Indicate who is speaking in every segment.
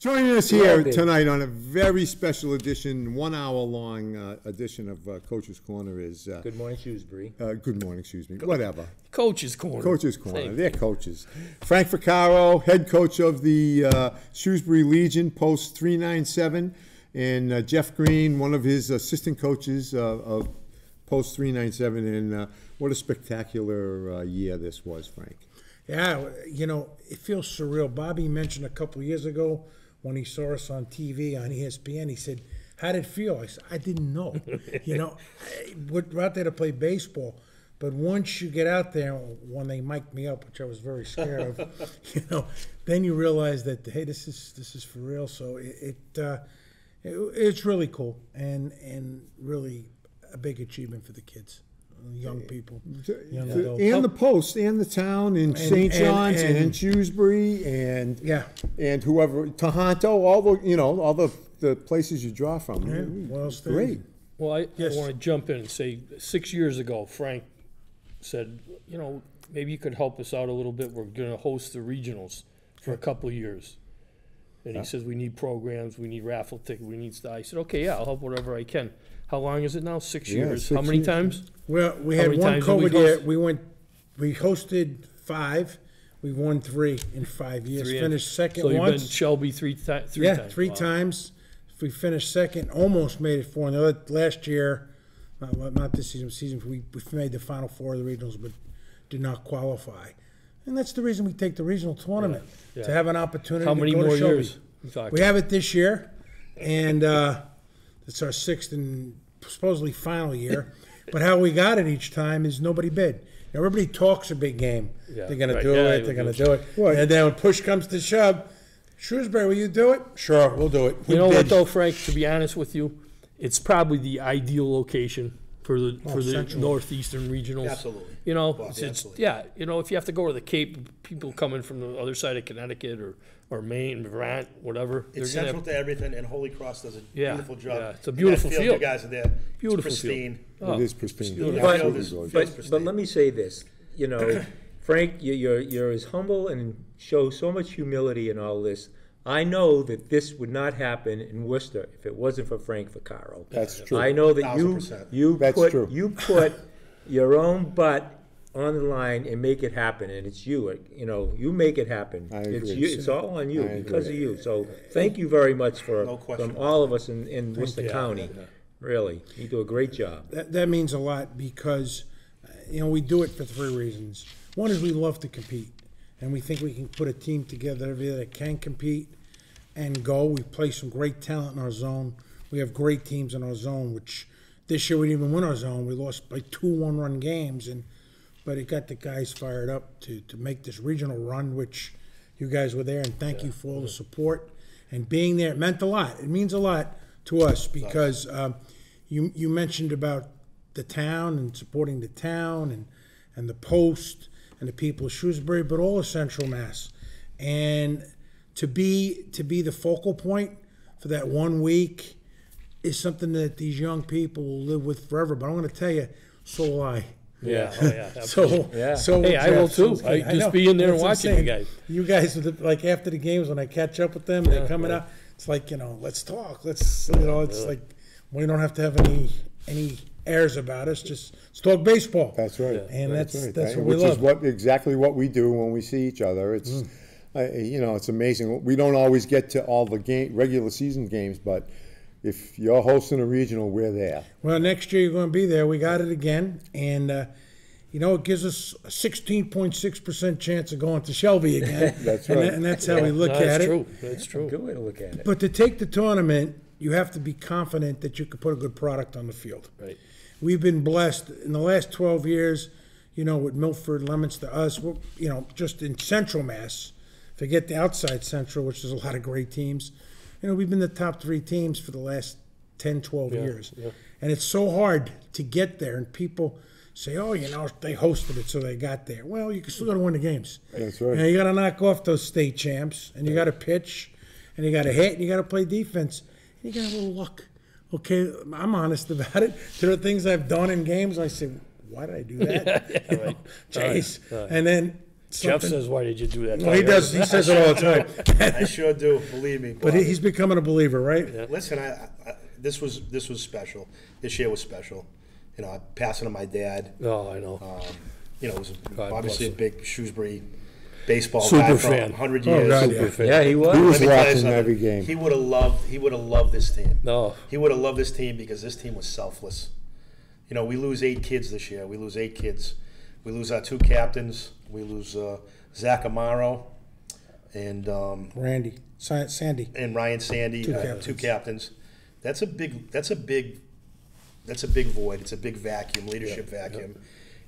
Speaker 1: Joining us here tonight on a very special edition, 1 hour long edition of Coach's Corner is...
Speaker 2: Good morning, Shrewsbury.
Speaker 1: Good morning, whatever.
Speaker 3: Coach's Corner.
Speaker 1: Coach's Corner, they're coaches. Frank Vaccaro, head coach of the Shrewsbury Legion, post 397, and Jeff Green, one of his assistant coaches of post 397, and what a spectacular year this was, Frank.
Speaker 4: Yeah, you know, it feels surreal. Bobby mentioned a couple of years ago when he saw us on TV, on ESPN, he said, how did it feel? I said, I didn't know. You know, we're out there to play baseball. But once you get out there, when they mic'd me up, which I was very scared of, you know, then you realize that, hey, this is for real. So it's really cool and really a big achievement for the kids. Young people, young adults.
Speaker 1: And the Post, and the town, and St. John's, and Shrewsbury, and whoever, Toronto, all the places you draw from.
Speaker 4: Yeah, well,
Speaker 1: great.
Speaker 3: Well, I want to jump in and say 6 years ago, Frank said, you know, maybe you could help us out a little bit. We're going to host the regionals for a couple of years. And he says, we need programs, we need raffle tickets, we need stuff. I said, okay, yeah, I'll help whatever I can. How long is it now? 6 years. How many times?
Speaker 4: Well, we had one COVID year. We hosted 5. We've won 3 in 5 years. Finished second once.
Speaker 3: So you've been Shelby three times?
Speaker 4: Yeah, 3 times. We finished second, almost made it 4. And last year, not this season, we made the Final 4 of the regionals, but did not qualify. And that's the reason we take the regional tournament, to have an opportunity to go to Shelby. How many more years? We have it this year, and it's our 6th and supposedly final year. But how we got it each time is nobody bid. Everybody talks a big game. Yeah, they're going to do it. They're going to do it. Right. And then when push comes to shove, Shrewsbury, will you do it? Sure, we'll do it.
Speaker 3: You know what, though, Frank, to be honest with you, it's probably the ideal location for the Northeastern regionals.
Speaker 2: Absolutely.
Speaker 3: You know, you know, if you have to go to the Cape, people coming from the other side of Connecticut or Maine, Vermont, whatever.
Speaker 2: It's central to everything, and Holy Cross does a beautiful job.
Speaker 3: Yeah, it's a beautiful field.
Speaker 2: You guys are there.
Speaker 3: Beautiful
Speaker 2: it's pristine.
Speaker 3: Field.
Speaker 1: It is pristine.
Speaker 2: But
Speaker 5: let me say this, you know, Frank, you're as humble and show so much humility in all this. I know that this would not happen in Worcester if it wasn't for Frank Vaccaro.
Speaker 1: That's true.
Speaker 5: I know that you put your own butt on the line and make it happen, and it's you. You know, you make it happen.
Speaker 1: I agree.
Speaker 5: It's all on you because of you. So thank you very much from all of us in Worcester County. Really, you do a great job.
Speaker 4: That means a lot because, you know, we do it for 3 reasons. One is we love to compete, and we think we can put a team together that can compete and go. We play some great talent in our zone. We have great teams in our zone, which this year we didn't even win our zone. We lost by 2 one-run games, but it got the guys fired up to make this regional run, which you guys were there, and thank you for all the support and being there. It meant a lot. It means a lot to us because you mentioned about the town and supporting the town and the Post and the people of Shrewsbury, but all of Central Mass. And to be the focal point for that 1 week is something that these young people will live with forever. But I'm going to tell you, so will I.
Speaker 3: Yeah, oh yeah, absolutely.
Speaker 4: So
Speaker 3: hey, I will too. I just be in there and watching you guys.
Speaker 4: You guys, like after the games when I catch up with them, they're coming out. It's like, you know, let's talk. Let's, you know, it's like we don't have to have any airs about us. Just let's talk baseball.
Speaker 1: That's right.
Speaker 4: And that's what we
Speaker 1: love. Which is exactly what we do when we see each other. It's you know, it's amazing. We don't always get to all the regular season games, but if you're hosting a regional, we're there.
Speaker 4: Well, next year you're going to be there. We got it again, and you know, it gives us a 16.6% chance of going to Shelby again.
Speaker 1: That's right.
Speaker 4: And that's how we look at it.
Speaker 3: That's true.
Speaker 5: Good way to look at it.
Speaker 4: But to take the tournament, you have to be confident that you can put a good product on the field.
Speaker 3: Right.
Speaker 4: We've been blessed in the last 12 years, you know, with Milford, Leominster, us, you know, just in Central Mass. Forget the outside Central, which is a lot of great teams. You know, we've been the top 3 teams for the last 10, 12 years. Yeah. And it's so hard to get there, and people say, oh, you know, they hosted it, so they got there. Well, you still got to win the games.
Speaker 1: That's right.
Speaker 4: And you got to knock off those state champs, and you got to pitch, and you got to hit, and you got to play defense, and you got a little luck. Okay, I'm honest about it. There are things I've done in games. I say, why did I do that?
Speaker 3: Right.
Speaker 4: Jeez. And then
Speaker 3: Jeff
Speaker 4: something.
Speaker 3: says, why did you do that?
Speaker 4: Well, he does. He says it all the time.
Speaker 2: I sure do, believe me.
Speaker 4: But he's becoming a believer, right?
Speaker 2: Listen, this was special. This year was special. You know, passing to my dad.
Speaker 3: Oh, I know.
Speaker 2: You know, it was
Speaker 3: God
Speaker 2: obviously a
Speaker 3: bless
Speaker 2: big Shrewsbury baseball
Speaker 3: Super
Speaker 2: guy for
Speaker 3: fan.
Speaker 2: 100
Speaker 4: Oh,
Speaker 2: years.
Speaker 4: God,
Speaker 3: Super fan.
Speaker 5: Yeah, he was.
Speaker 1: He was
Speaker 2: Let me tell you
Speaker 1: watching
Speaker 2: something.
Speaker 1: every game.
Speaker 2: He would have loved this team.
Speaker 3: No.
Speaker 2: He would have loved this team because this team was selfless. You know, we lose 8 kids this year. We lose 8 kids. We lose our 2 captains. We lose Zach Amaro and
Speaker 4: Randy, Sandy.
Speaker 2: and Ryan Sandy,
Speaker 4: 2
Speaker 2: 2
Speaker 4: captains.
Speaker 2: captains. That's a big void. It's a big vacuum, leadership vacuum,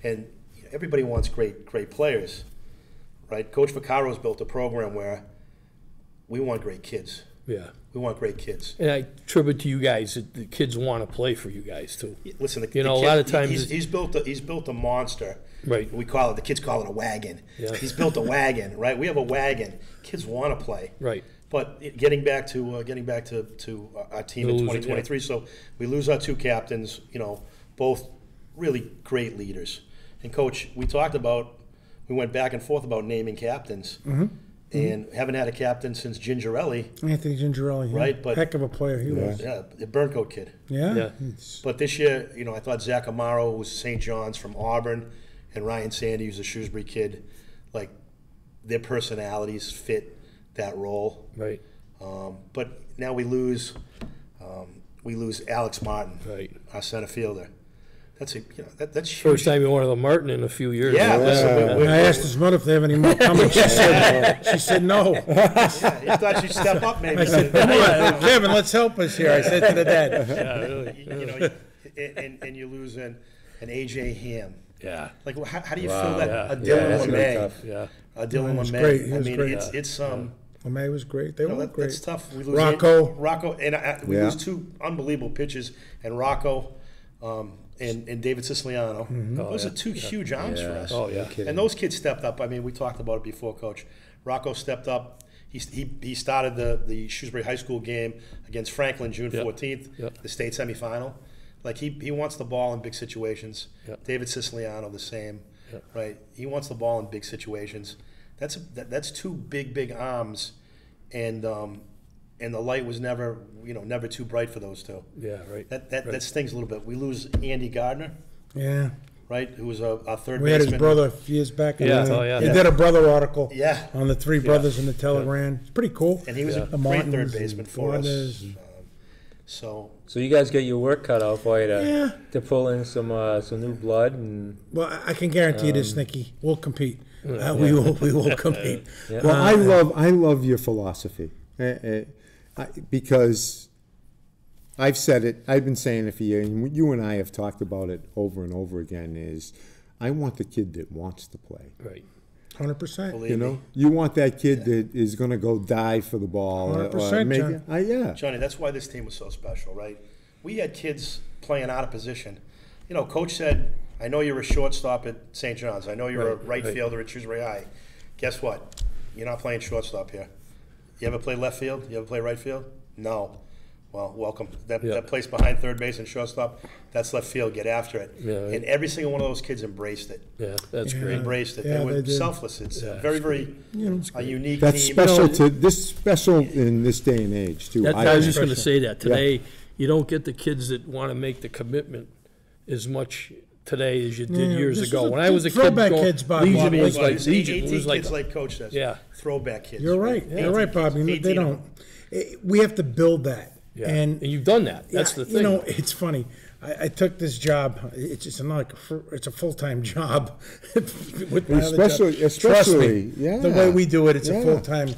Speaker 2: and everybody wants great players, right? Coach Vaccaro's built a program where we want great kids.
Speaker 3: Yeah.
Speaker 2: We want great kids.
Speaker 3: And I attribute to you guys that the kids want to play for you guys, too.
Speaker 2: Listen,
Speaker 3: You know, a lot of times-
Speaker 2: he's built a monster.
Speaker 3: Right.
Speaker 2: We call it, the kids call it a wagon.
Speaker 3: Yeah.
Speaker 2: He's built a wagon, right? We have a wagon. Kids want to play.
Speaker 3: Right.
Speaker 2: But getting back to our team in
Speaker 3: Losing,
Speaker 2: 2023, so we lose our 2 captains, you know, both really great leaders. And Coach, we went back and forth about naming captains, and haven't had a captain since Gingerelli,
Speaker 4: Anthony Gingerelli. Yeah.
Speaker 2: Right, but-
Speaker 4: heck of a player he was.
Speaker 2: the Burncoat kid.
Speaker 4: Yeah.
Speaker 3: Yeah.
Speaker 4: It's-
Speaker 2: But this year, you know, I thought Zach Amaro, who was St. John's from Auburn, and Ryan Sandy, who's a Shrewsbury kid, like their personalities fit that role.
Speaker 3: Right.
Speaker 2: But now we lose Alex Martin,
Speaker 3: Right.
Speaker 2: our center fielder. That's that's huge.
Speaker 3: First time you wanted a Martin in a few years.
Speaker 2: Yeah, listen,
Speaker 4: And I asked his mother if they have any more coming. She said no.
Speaker 2: yeah, he thought she'd step up maybe.
Speaker 4: I said, come on, Kevin, let's help us here. I said to the dad.
Speaker 3: Yeah, really.
Speaker 2: You know, and you lose an AJ Ham.
Speaker 3: Yeah.
Speaker 2: Like, how do you feel that
Speaker 3: yeah.
Speaker 2: a
Speaker 5: Yeah,
Speaker 2: Dylan
Speaker 5: that's really
Speaker 2: LeMay,
Speaker 5: tough.
Speaker 3: Yeah.
Speaker 2: a Dylan
Speaker 4: He was
Speaker 2: LeMay?
Speaker 4: great. He
Speaker 2: I
Speaker 4: was
Speaker 2: mean,
Speaker 4: great.
Speaker 2: it's
Speaker 4: LeMay was great. They
Speaker 2: you know,
Speaker 4: were great.
Speaker 2: that's tough. We lose
Speaker 4: Rocco.
Speaker 2: and we
Speaker 1: Yeah.
Speaker 2: lose 2 unbelievable pitchers, and Rocco and David Siciliano. Those
Speaker 3: yeah.
Speaker 2: are 2 huge arms for us.
Speaker 3: Oh, yeah.
Speaker 2: And those kids stepped up. I mean, we talked about it before, Coach. Rocco stepped up. He started the Shrewsbury High School game against Franklin June 14th,
Speaker 3: Yep.
Speaker 2: the state semifinal. Like he wants the ball in big situations.
Speaker 3: Yep.
Speaker 2: David Siciliano the same,
Speaker 3: Yep.
Speaker 2: right? He wants the ball in big situations. That's 2 big arms, and the light was never too bright for those 2.
Speaker 3: Yeah, right.
Speaker 2: That stings a little bit. We lose Andy Gardner,
Speaker 4: Yeah.
Speaker 2: right? Who was our third
Speaker 4: We had
Speaker 2: baseman.
Speaker 4: his brother a few years back.
Speaker 3: Yeah. Oh, yeah.
Speaker 4: He did a brother article
Speaker 2: Yeah.
Speaker 4: on the 3 brothers in the Telegram. It's pretty cool.
Speaker 2: And he was
Speaker 3: Yeah.
Speaker 2: a
Speaker 4: The
Speaker 2: great third
Speaker 4: Martins
Speaker 2: baseman
Speaker 4: and
Speaker 2: for us.
Speaker 4: Flores and-
Speaker 2: So
Speaker 5: So you guys get your work cut out for you
Speaker 4: Yeah.
Speaker 5: to pull in some new blood and
Speaker 4: Well, I can guarantee you this, Nicky. We'll compete. We will compete.
Speaker 5: Yeah.
Speaker 1: Well, I love your philosophy because I've said it. I've been saying it for years, and you and I have talked about it over and over again. Is I want the kid that wants to play.
Speaker 3: Right.
Speaker 4: 100%.
Speaker 2: believe
Speaker 1: You
Speaker 2: me,
Speaker 1: know, you want that kid that is going to go dive for the ball.
Speaker 4: 100%, John.
Speaker 1: Yeah.
Speaker 2: Johnny, that's why this team was so special, right? We had kids playing out of position. You know, Coach said, I know you're a shortstop at St. John's. I know you're a right fielder at Shrewsbury High. Guess what? You're not playing shortstop here. You ever play left field? You ever play right field? No. Well, welcome. That place behind third base and shortstop, that's left field. Get after it.
Speaker 3: Yeah, right.
Speaker 2: And every single one of those kids embraced it.
Speaker 3: Yeah, that's
Speaker 4: Yeah.
Speaker 3: great.
Speaker 2: Embraced it.
Speaker 4: Yeah,
Speaker 2: they were
Speaker 4: they did.
Speaker 2: selfless. It's
Speaker 3: Yeah.
Speaker 2: a very a unique
Speaker 1: That's
Speaker 2: team.
Speaker 1: special special in this day and age too.
Speaker 3: I was just going to
Speaker 4: Special.
Speaker 3: say that. Today, you don't get the kids that want to make the commitment as much today as you did
Speaker 4: Yeah,
Speaker 3: years
Speaker 4: this
Speaker 3: ago.
Speaker 4: was
Speaker 3: When I was a kid,
Speaker 4: throwback
Speaker 3: going,
Speaker 4: kids, Bob.
Speaker 3: Legion
Speaker 4: Bob,
Speaker 3: was
Speaker 4: Bob,
Speaker 3: like
Speaker 2: It's
Speaker 3: Legion.
Speaker 2: 18
Speaker 3: It was like
Speaker 2: kids like Coach says.
Speaker 3: Yeah.
Speaker 2: Throwback kids.
Speaker 4: You're right. You're right, Bobby. They
Speaker 2: 18
Speaker 4: don't. We have to build that.
Speaker 3: yeah.
Speaker 4: And
Speaker 3: you've done that. That's the thing.
Speaker 4: You know, it's funny. I took this job. It's just it's a full-time job. With my other
Speaker 1: Especially-
Speaker 4: job. Trust me,
Speaker 1: yeah.
Speaker 4: the way we do it, it's
Speaker 1: Yeah.
Speaker 4: a full-time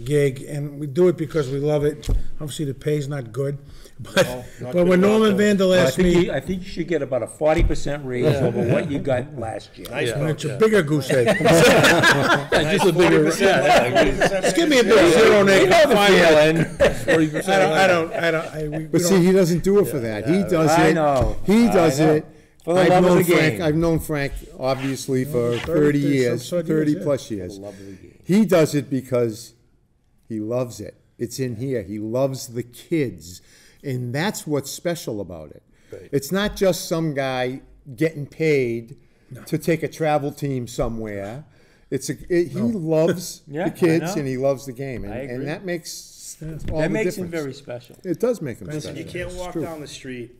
Speaker 4: gig, and we do it because we love it. Obviously, the pay's not good, but
Speaker 2: not
Speaker 4: when
Speaker 2: good
Speaker 4: Norman
Speaker 2: at all.
Speaker 4: Vandal asked me,
Speaker 5: I think you should get about a 40% raise over what you got last year.
Speaker 2: Nice
Speaker 3: Yeah.
Speaker 2: work.
Speaker 4: it's a bigger goose egg.
Speaker 3: Yeah, just a bigger.
Speaker 2: 40%,
Speaker 3: Yeah,
Speaker 2: 40%.
Speaker 4: Just give me a big zero and
Speaker 5: You know the feeling.
Speaker 3: 40%.
Speaker 4: we
Speaker 1: But see, he doesn't do it for that. He does
Speaker 5: I
Speaker 1: it.
Speaker 5: know.
Speaker 1: He
Speaker 5: I
Speaker 1: does
Speaker 5: know.
Speaker 1: it.
Speaker 5: For the
Speaker 1: I've
Speaker 5: love of
Speaker 1: known
Speaker 5: the
Speaker 1: Frank.
Speaker 5: game.
Speaker 1: I've known Frank obviously for
Speaker 4: 30
Speaker 1: 30 years,
Speaker 4: some
Speaker 1: 30
Speaker 4: years, yeah.
Speaker 1: plus years.
Speaker 5: Love of the game.
Speaker 1: He does it because he loves it. It's in here. He loves the kids, and that's what's special about it.
Speaker 3: Right.
Speaker 1: It's not just some guy getting paid to take a travel team somewhere. He loves
Speaker 5: Yeah,
Speaker 1: the kids
Speaker 5: I know.
Speaker 1: and he loves the game,
Speaker 5: I agree.
Speaker 1: and that makes all
Speaker 5: That
Speaker 1: the
Speaker 5: makes him
Speaker 1: difference.
Speaker 5: very special.
Speaker 1: It does make him
Speaker 2: Listen,
Speaker 1: special.
Speaker 2: you can't
Speaker 1: It's
Speaker 2: walk
Speaker 1: true.
Speaker 2: down the street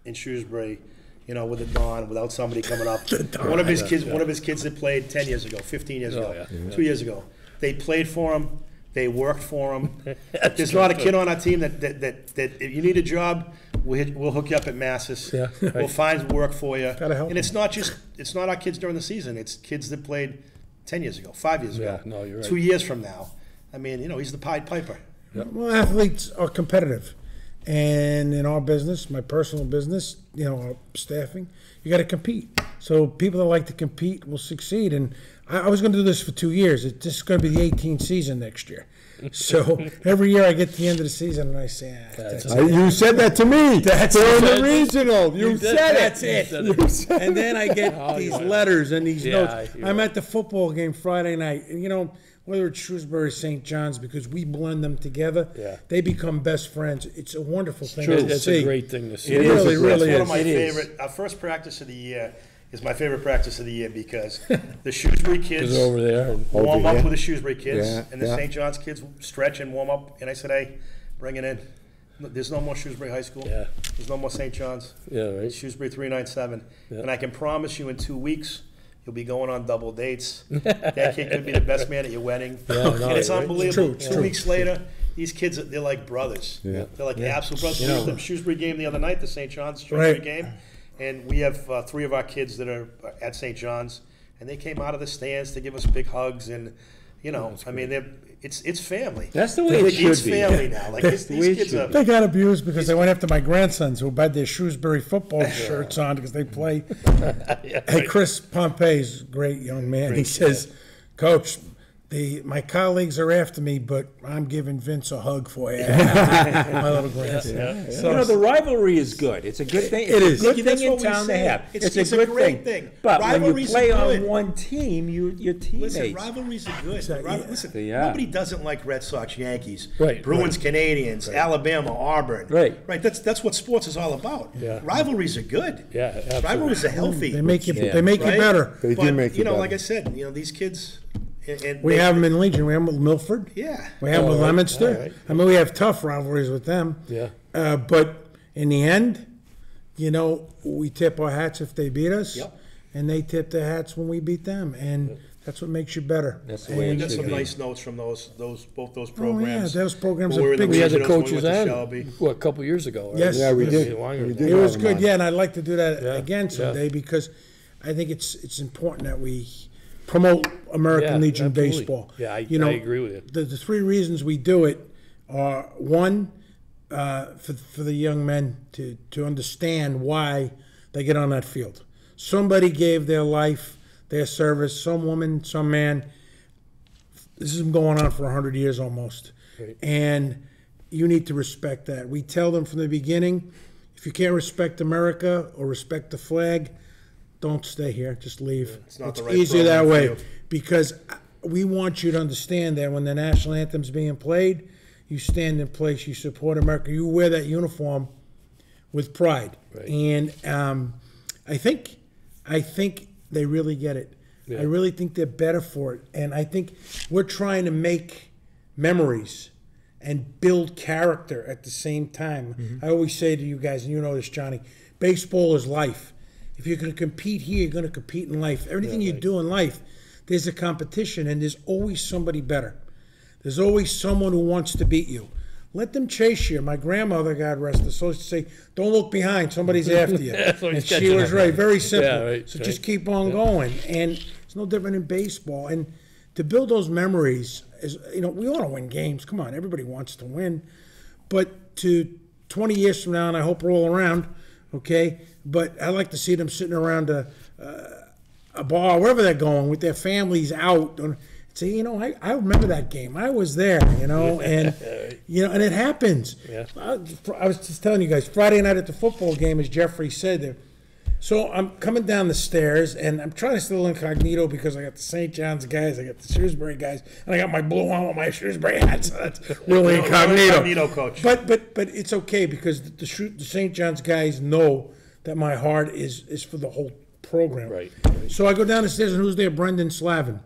Speaker 2: in Shrewsbury, with a Don without somebody coming up. One of his kids that played 10 years ago, 15 years ago,
Speaker 3: yeah.
Speaker 2: 2 years ago. They played for him. They worked for him. There's not a kid on our team that if you need a job, we'll hook you up at Massis.
Speaker 3: Yeah,
Speaker 2: We'll
Speaker 3: right.
Speaker 2: find work for you.
Speaker 4: Gotta help
Speaker 2: And it's not our kids during the season. It's kids that played 10 years ago, 5 years ago,
Speaker 3: Yeah, no, you're right.
Speaker 2: 2 years from now. I mean, he's the Pied Piper.
Speaker 4: Well, athletes are competitive. And in our business, my personal business, our staffing, you got to compete. So people that like to compete will succeed. And I was going to do this for 2 years. This is going to be the 18th season next year. So every year I get to the end of the season and I say, that's it.
Speaker 1: You said that to me. That's during the regional. You
Speaker 3: did.
Speaker 1: said it.
Speaker 4: That's it.
Speaker 1: You said
Speaker 4: And then I get these letters and these
Speaker 3: Yeah,
Speaker 4: notes.
Speaker 3: you're
Speaker 4: I'm
Speaker 3: right.
Speaker 4: at the football game Friday night. And, whether it's Shrewsbury, St. John's, because we blend them together,
Speaker 3: Yeah.
Speaker 4: they become best friends. It's a wonderful thing
Speaker 3: True.
Speaker 4: to
Speaker 3: It's
Speaker 4: see.
Speaker 3: a great thing to see.
Speaker 4: It really, really
Speaker 2: That's one
Speaker 4: is.
Speaker 2: of my
Speaker 5: It is.
Speaker 2: favorite. Our first practice of the year is my favorite practice of the year because the Shrewsbury kids
Speaker 3: Is over there. And,
Speaker 2: warm
Speaker 1: yeah.
Speaker 2: up with the Shrewsbury kids,
Speaker 1: Yeah,
Speaker 2: and the
Speaker 1: yeah.
Speaker 2: St. John's kids stretch and warm up. And I said, hey, bring it in. There's no more Shrewsbury High School.
Speaker 3: Yeah.
Speaker 2: There's no more St. John's.
Speaker 3: yeah,
Speaker 2: It's
Speaker 3: right.
Speaker 2: Shrewsbury 397.
Speaker 3: Yeah.
Speaker 2: And I can promise you in 2 weeks, you'll be going on double dates. That kid could be the best man at your wedding.
Speaker 3: Yeah, no,
Speaker 2: and it's
Speaker 3: right.
Speaker 2: unbelievable.
Speaker 4: True,
Speaker 2: 2
Speaker 4: true,
Speaker 2: weeks later, these kids, they're like brothers.
Speaker 1: Yeah.
Speaker 2: They're like absolute brothers. We had the Shrewsbury game the other night, the St. John's Shrewsbury
Speaker 4: Right.
Speaker 2: game. And we have 3 of our kids that are at St. John's. And they came out of the stands to give us big hugs. And, I mean, it's family.
Speaker 5: That's the way it should
Speaker 2: It's
Speaker 5: be.
Speaker 2: family now. Like, these
Speaker 5: way it
Speaker 2: kids
Speaker 5: should
Speaker 2: are.
Speaker 5: be.
Speaker 4: They got abused because they went after my grandsons who had their Shrewsbury football shirts on because they play. Hey, Chris Pompey's a great young man. He says, Coach, my colleagues are after me, but I'm giving Vince a hug for you. My little grandson. So,
Speaker 5: The rivalry is good. It's a good thing.
Speaker 4: It
Speaker 5: It's
Speaker 4: is.
Speaker 5: a good
Speaker 2: That's
Speaker 5: thing in
Speaker 2: what we
Speaker 5: town to
Speaker 2: say.
Speaker 5: have.
Speaker 2: It's
Speaker 5: a
Speaker 2: a
Speaker 5: good
Speaker 2: great thing.
Speaker 5: But when you
Speaker 2: Rivalries
Speaker 5: play
Speaker 2: are
Speaker 5: on
Speaker 2: good.
Speaker 5: one team, your teammates.
Speaker 2: Listen, rivalries are good. Listen,
Speaker 5: Yeah.
Speaker 2: nobody doesn't like Red Sox, Yankees,
Speaker 3: Right,
Speaker 2: Bruins, Canadians, Alabama, Auburn.
Speaker 5: Right.
Speaker 2: That's what sports is all about.
Speaker 3: Yeah.
Speaker 2: Rivalries are good.
Speaker 3: Yeah, absolutely.
Speaker 2: Rivalries are healthy.
Speaker 4: they make you
Speaker 5: Yeah.
Speaker 4: they make you
Speaker 2: right?
Speaker 4: better.
Speaker 1: They do
Speaker 2: But,
Speaker 1: make you better.
Speaker 2: like I said, these kids. And
Speaker 4: We
Speaker 2: they-
Speaker 4: have them in Legion. We have them with Milford.
Speaker 2: Yeah.
Speaker 4: We have them with
Speaker 3: all right,
Speaker 4: Leominster.
Speaker 3: all right.
Speaker 4: I mean, we have tough rivalries with them.
Speaker 3: Yeah.
Speaker 4: But in the end, we tip our hats if they beat us,
Speaker 2: Yep.
Speaker 4: and they tip their hats when we beat them, and that's what makes you better.
Speaker 5: That's the way
Speaker 2: We
Speaker 5: it
Speaker 2: got
Speaker 5: should
Speaker 2: some
Speaker 5: be.
Speaker 2: nice notes from both those
Speaker 4: Oh yeah,
Speaker 2: programs.
Speaker 4: those programs
Speaker 2: When we were
Speaker 4: are
Speaker 2: in the
Speaker 4: big.
Speaker 3: We had the
Speaker 2: regionals, when we
Speaker 3: coaches
Speaker 2: went to
Speaker 3: on,
Speaker 2: Shelby.
Speaker 3: a couple years ago. Right?
Speaker 4: Yes.
Speaker 1: Yeah, we
Speaker 4: Yes.
Speaker 1: did.
Speaker 3: Longer
Speaker 1: We
Speaker 3: than
Speaker 1: did
Speaker 3: that.
Speaker 4: It
Speaker 1: have
Speaker 4: was
Speaker 1: them
Speaker 4: good,
Speaker 1: on.
Speaker 4: yeah, and I'd like to do that
Speaker 3: Yeah,
Speaker 4: again
Speaker 3: yeah.
Speaker 4: someday because I think it's important that we promote American
Speaker 3: Yeah,
Speaker 4: Legion
Speaker 3: absolutely.
Speaker 4: baseball.
Speaker 3: Yeah, I
Speaker 4: You know,
Speaker 3: agree with you.
Speaker 4: The 3 reasons we do it are one, for the young men to understand why they get on that field. Somebody gave their life, their service, some woman, some man. This has been going on for 100 years almost.
Speaker 3: Right.
Speaker 4: And you need to respect that. We tell them from the beginning, if you can't respect America or respect the flag, don't stay here, just leave.
Speaker 2: It's not the
Speaker 4: It's
Speaker 2: right
Speaker 4: easier that
Speaker 2: program for
Speaker 4: way
Speaker 2: you.
Speaker 4: because we want you to understand that when the national anthem's being played, you stand in place, you support America, you wear that uniform with pride.
Speaker 3: Right.
Speaker 4: And I think they really get it.
Speaker 3: Yeah.
Speaker 4: I really think they're better for it. And I think we're trying to make memories and build character at the same time.
Speaker 3: Mm-hmm.
Speaker 4: I always say to you guys, and you know this, Johnny, baseball is life. If you're going to compete here, you're going to compete in life. Everything you do in life, there's a competition, and there's always somebody better. There's always someone who wants to beat you. Let them chase you. My grandmother, God rest her soul, used to say, don't look behind, somebody's after you.
Speaker 3: Somebody's
Speaker 4: And she
Speaker 3: catching
Speaker 4: was
Speaker 3: up.
Speaker 4: right, very simple.
Speaker 3: Yeah, right,
Speaker 4: so
Speaker 3: right.
Speaker 4: just keep on going. And it's no different in baseball. And to build those memories, is we want to win games. Come on, everybody wants to win. But to 20 years from now, and I hope we're all around, okay? But I like to see them sitting around a bar, wherever they're going, with their families out. And say, I remember that game. I was there, and and it happens.
Speaker 3: Yeah.
Speaker 4: I was just telling you guys, Friday night at the football game, as Jeffrey said, so I'm coming down the stairs, and I'm trying to still incognito because I got the St. John's guys, I got the Shrewsbury guys, and I got my blue on with my Shrewsbury hat, so that's really incognito.
Speaker 2: Incognito, coach.
Speaker 4: But it's okay because the St. John's guys know that my heart is for the whole program.
Speaker 3: Right.
Speaker 4: So I go down the stairs, and who's there? Brendan Slavin.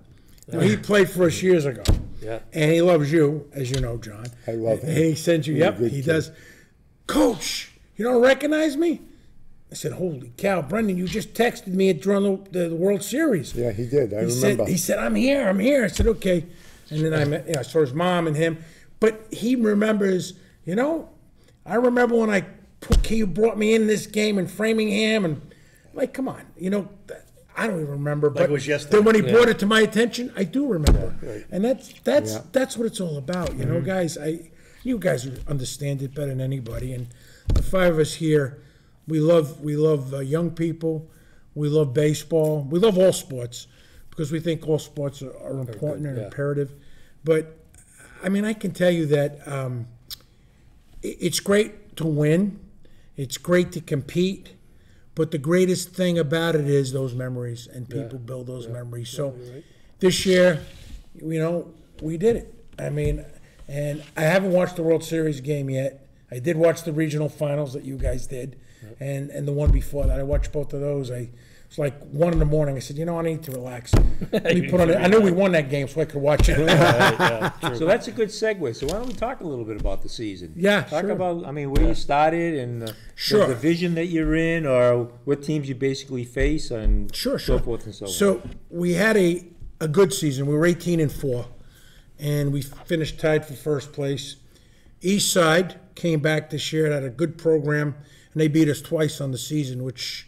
Speaker 4: He played for us years ago.
Speaker 3: Yeah.
Speaker 4: And he loves you, as you know, John.
Speaker 1: I love him.
Speaker 4: And he sends you,
Speaker 1: He's a
Speaker 4: yep,
Speaker 1: good
Speaker 4: he
Speaker 1: kid.
Speaker 4: does. Coach, you don't recognize me? I said, holy cow, Brendan, you just texted me during the World Series.
Speaker 1: Yeah, he did. I
Speaker 4: He
Speaker 1: remember.
Speaker 4: said, I'm here. I said, okay. And then I met, I saw his mom and him. But he remembers, I remember when he brought me in this game in Framingham, and like, come on, I don't even remember. But
Speaker 2: it was yesterday.
Speaker 4: then when he brought it to my attention, I do remember.
Speaker 3: Right.
Speaker 4: And that's what it's all about, guys. You guys understand it better than anybody. And the five of us here, we love young people. We love baseball. We love all sports because we think all sports are important and imperative. But I mean, I can tell you that it's great to win. It's great to compete. But the greatest thing about it is those memories, and people build those memories. So this year, we did it. I mean, and I haven't watched the World Series game yet. I did watch the regional finals that you guys did, and the one before that. I watched both of those. It's like 1 a.m. I said, I need to relax. Let me put on it. I knew we won that game, so I could watch it.
Speaker 5: So that's a good segue. So why don't we talk a little bit about the season?
Speaker 4: Yeah,
Speaker 5: Talk
Speaker 4: sure.
Speaker 5: about, where you started and
Speaker 4: Sure.
Speaker 5: the division that you're in, or what teams you basically face, and
Speaker 4: Sure.
Speaker 5: so forth and so on.
Speaker 4: So we had a good season. We were 18-4, and we finished tied for first place. East Side came back this year, had a good program, and they beat us twice on the season, which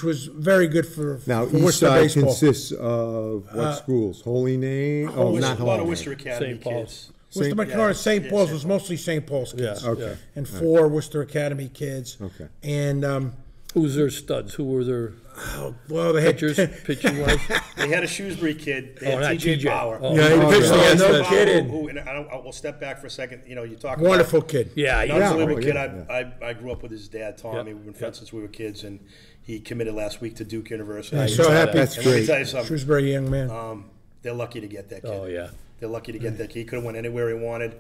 Speaker 4: was very good for
Speaker 1: Now,
Speaker 4: for
Speaker 1: East
Speaker 4: Worcester
Speaker 1: Side
Speaker 4: baseball.
Speaker 1: consists of what schools? Holy Name? Oh, not
Speaker 2: A lot of
Speaker 1: Holy
Speaker 2: Worcester
Speaker 1: Name.
Speaker 2: Academy
Speaker 3: St. Paul's.
Speaker 2: kids.
Speaker 4: Worcester McNaught, St. Paul's was mostly St. Paul's
Speaker 3: Yeah.
Speaker 4: kids,
Speaker 1: Okay.
Speaker 4: and 4 Worcester Academy kids.
Speaker 1: Okay.
Speaker 4: And
Speaker 3: Who was their studs? Who were their
Speaker 4: well, they had
Speaker 3: pitchers, pitching wise?
Speaker 2: They had a Shrewsbury kid. They
Speaker 3: Oh,
Speaker 2: had
Speaker 3: not
Speaker 2: TJ
Speaker 3: TJ.
Speaker 2: Power.
Speaker 3: Oh.
Speaker 4: yeah, he pitched
Speaker 1: yeah.
Speaker 4: against
Speaker 5: No
Speaker 4: us.
Speaker 5: kidding.
Speaker 2: Who, and I will step back for a second. You talk
Speaker 4: Wonderful
Speaker 2: about
Speaker 4: kid.
Speaker 3: Yeah,
Speaker 2: an
Speaker 3: yeah.
Speaker 2: unbelievable
Speaker 1: Oh,
Speaker 2: kid.
Speaker 1: yeah,
Speaker 2: I grew up with his dad, Tommy.
Speaker 3: Yeah.
Speaker 2: We've been friends since we were kids, and he committed last week to Duke University.
Speaker 4: I'm so happy.
Speaker 1: That's
Speaker 2: And let me
Speaker 1: great.
Speaker 2: tell you something.
Speaker 4: Shrewsbury young man.
Speaker 2: They're lucky to get that kid.
Speaker 3: Oh yeah.
Speaker 2: They're lucky to get that kid. He could have went anywhere he wanted.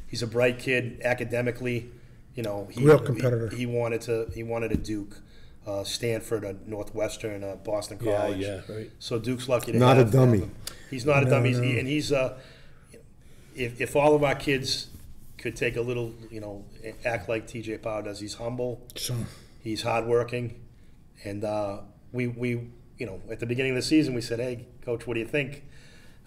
Speaker 2: He's a bright kid academically.
Speaker 4: Real competitor.
Speaker 2: He wanted a Duke, Stanford, a Northwestern, Boston College.
Speaker 3: Yeah, right.
Speaker 2: So Duke's lucky to
Speaker 1: Not
Speaker 2: have
Speaker 1: a dummy.
Speaker 2: him. He's not a dummy, and he's if all of our kids could take a little, act like TJ Power does. He's humble.
Speaker 4: So
Speaker 2: He's hardworking, and we at the beginning of the season we said, "Hey, Coach, what do you think?"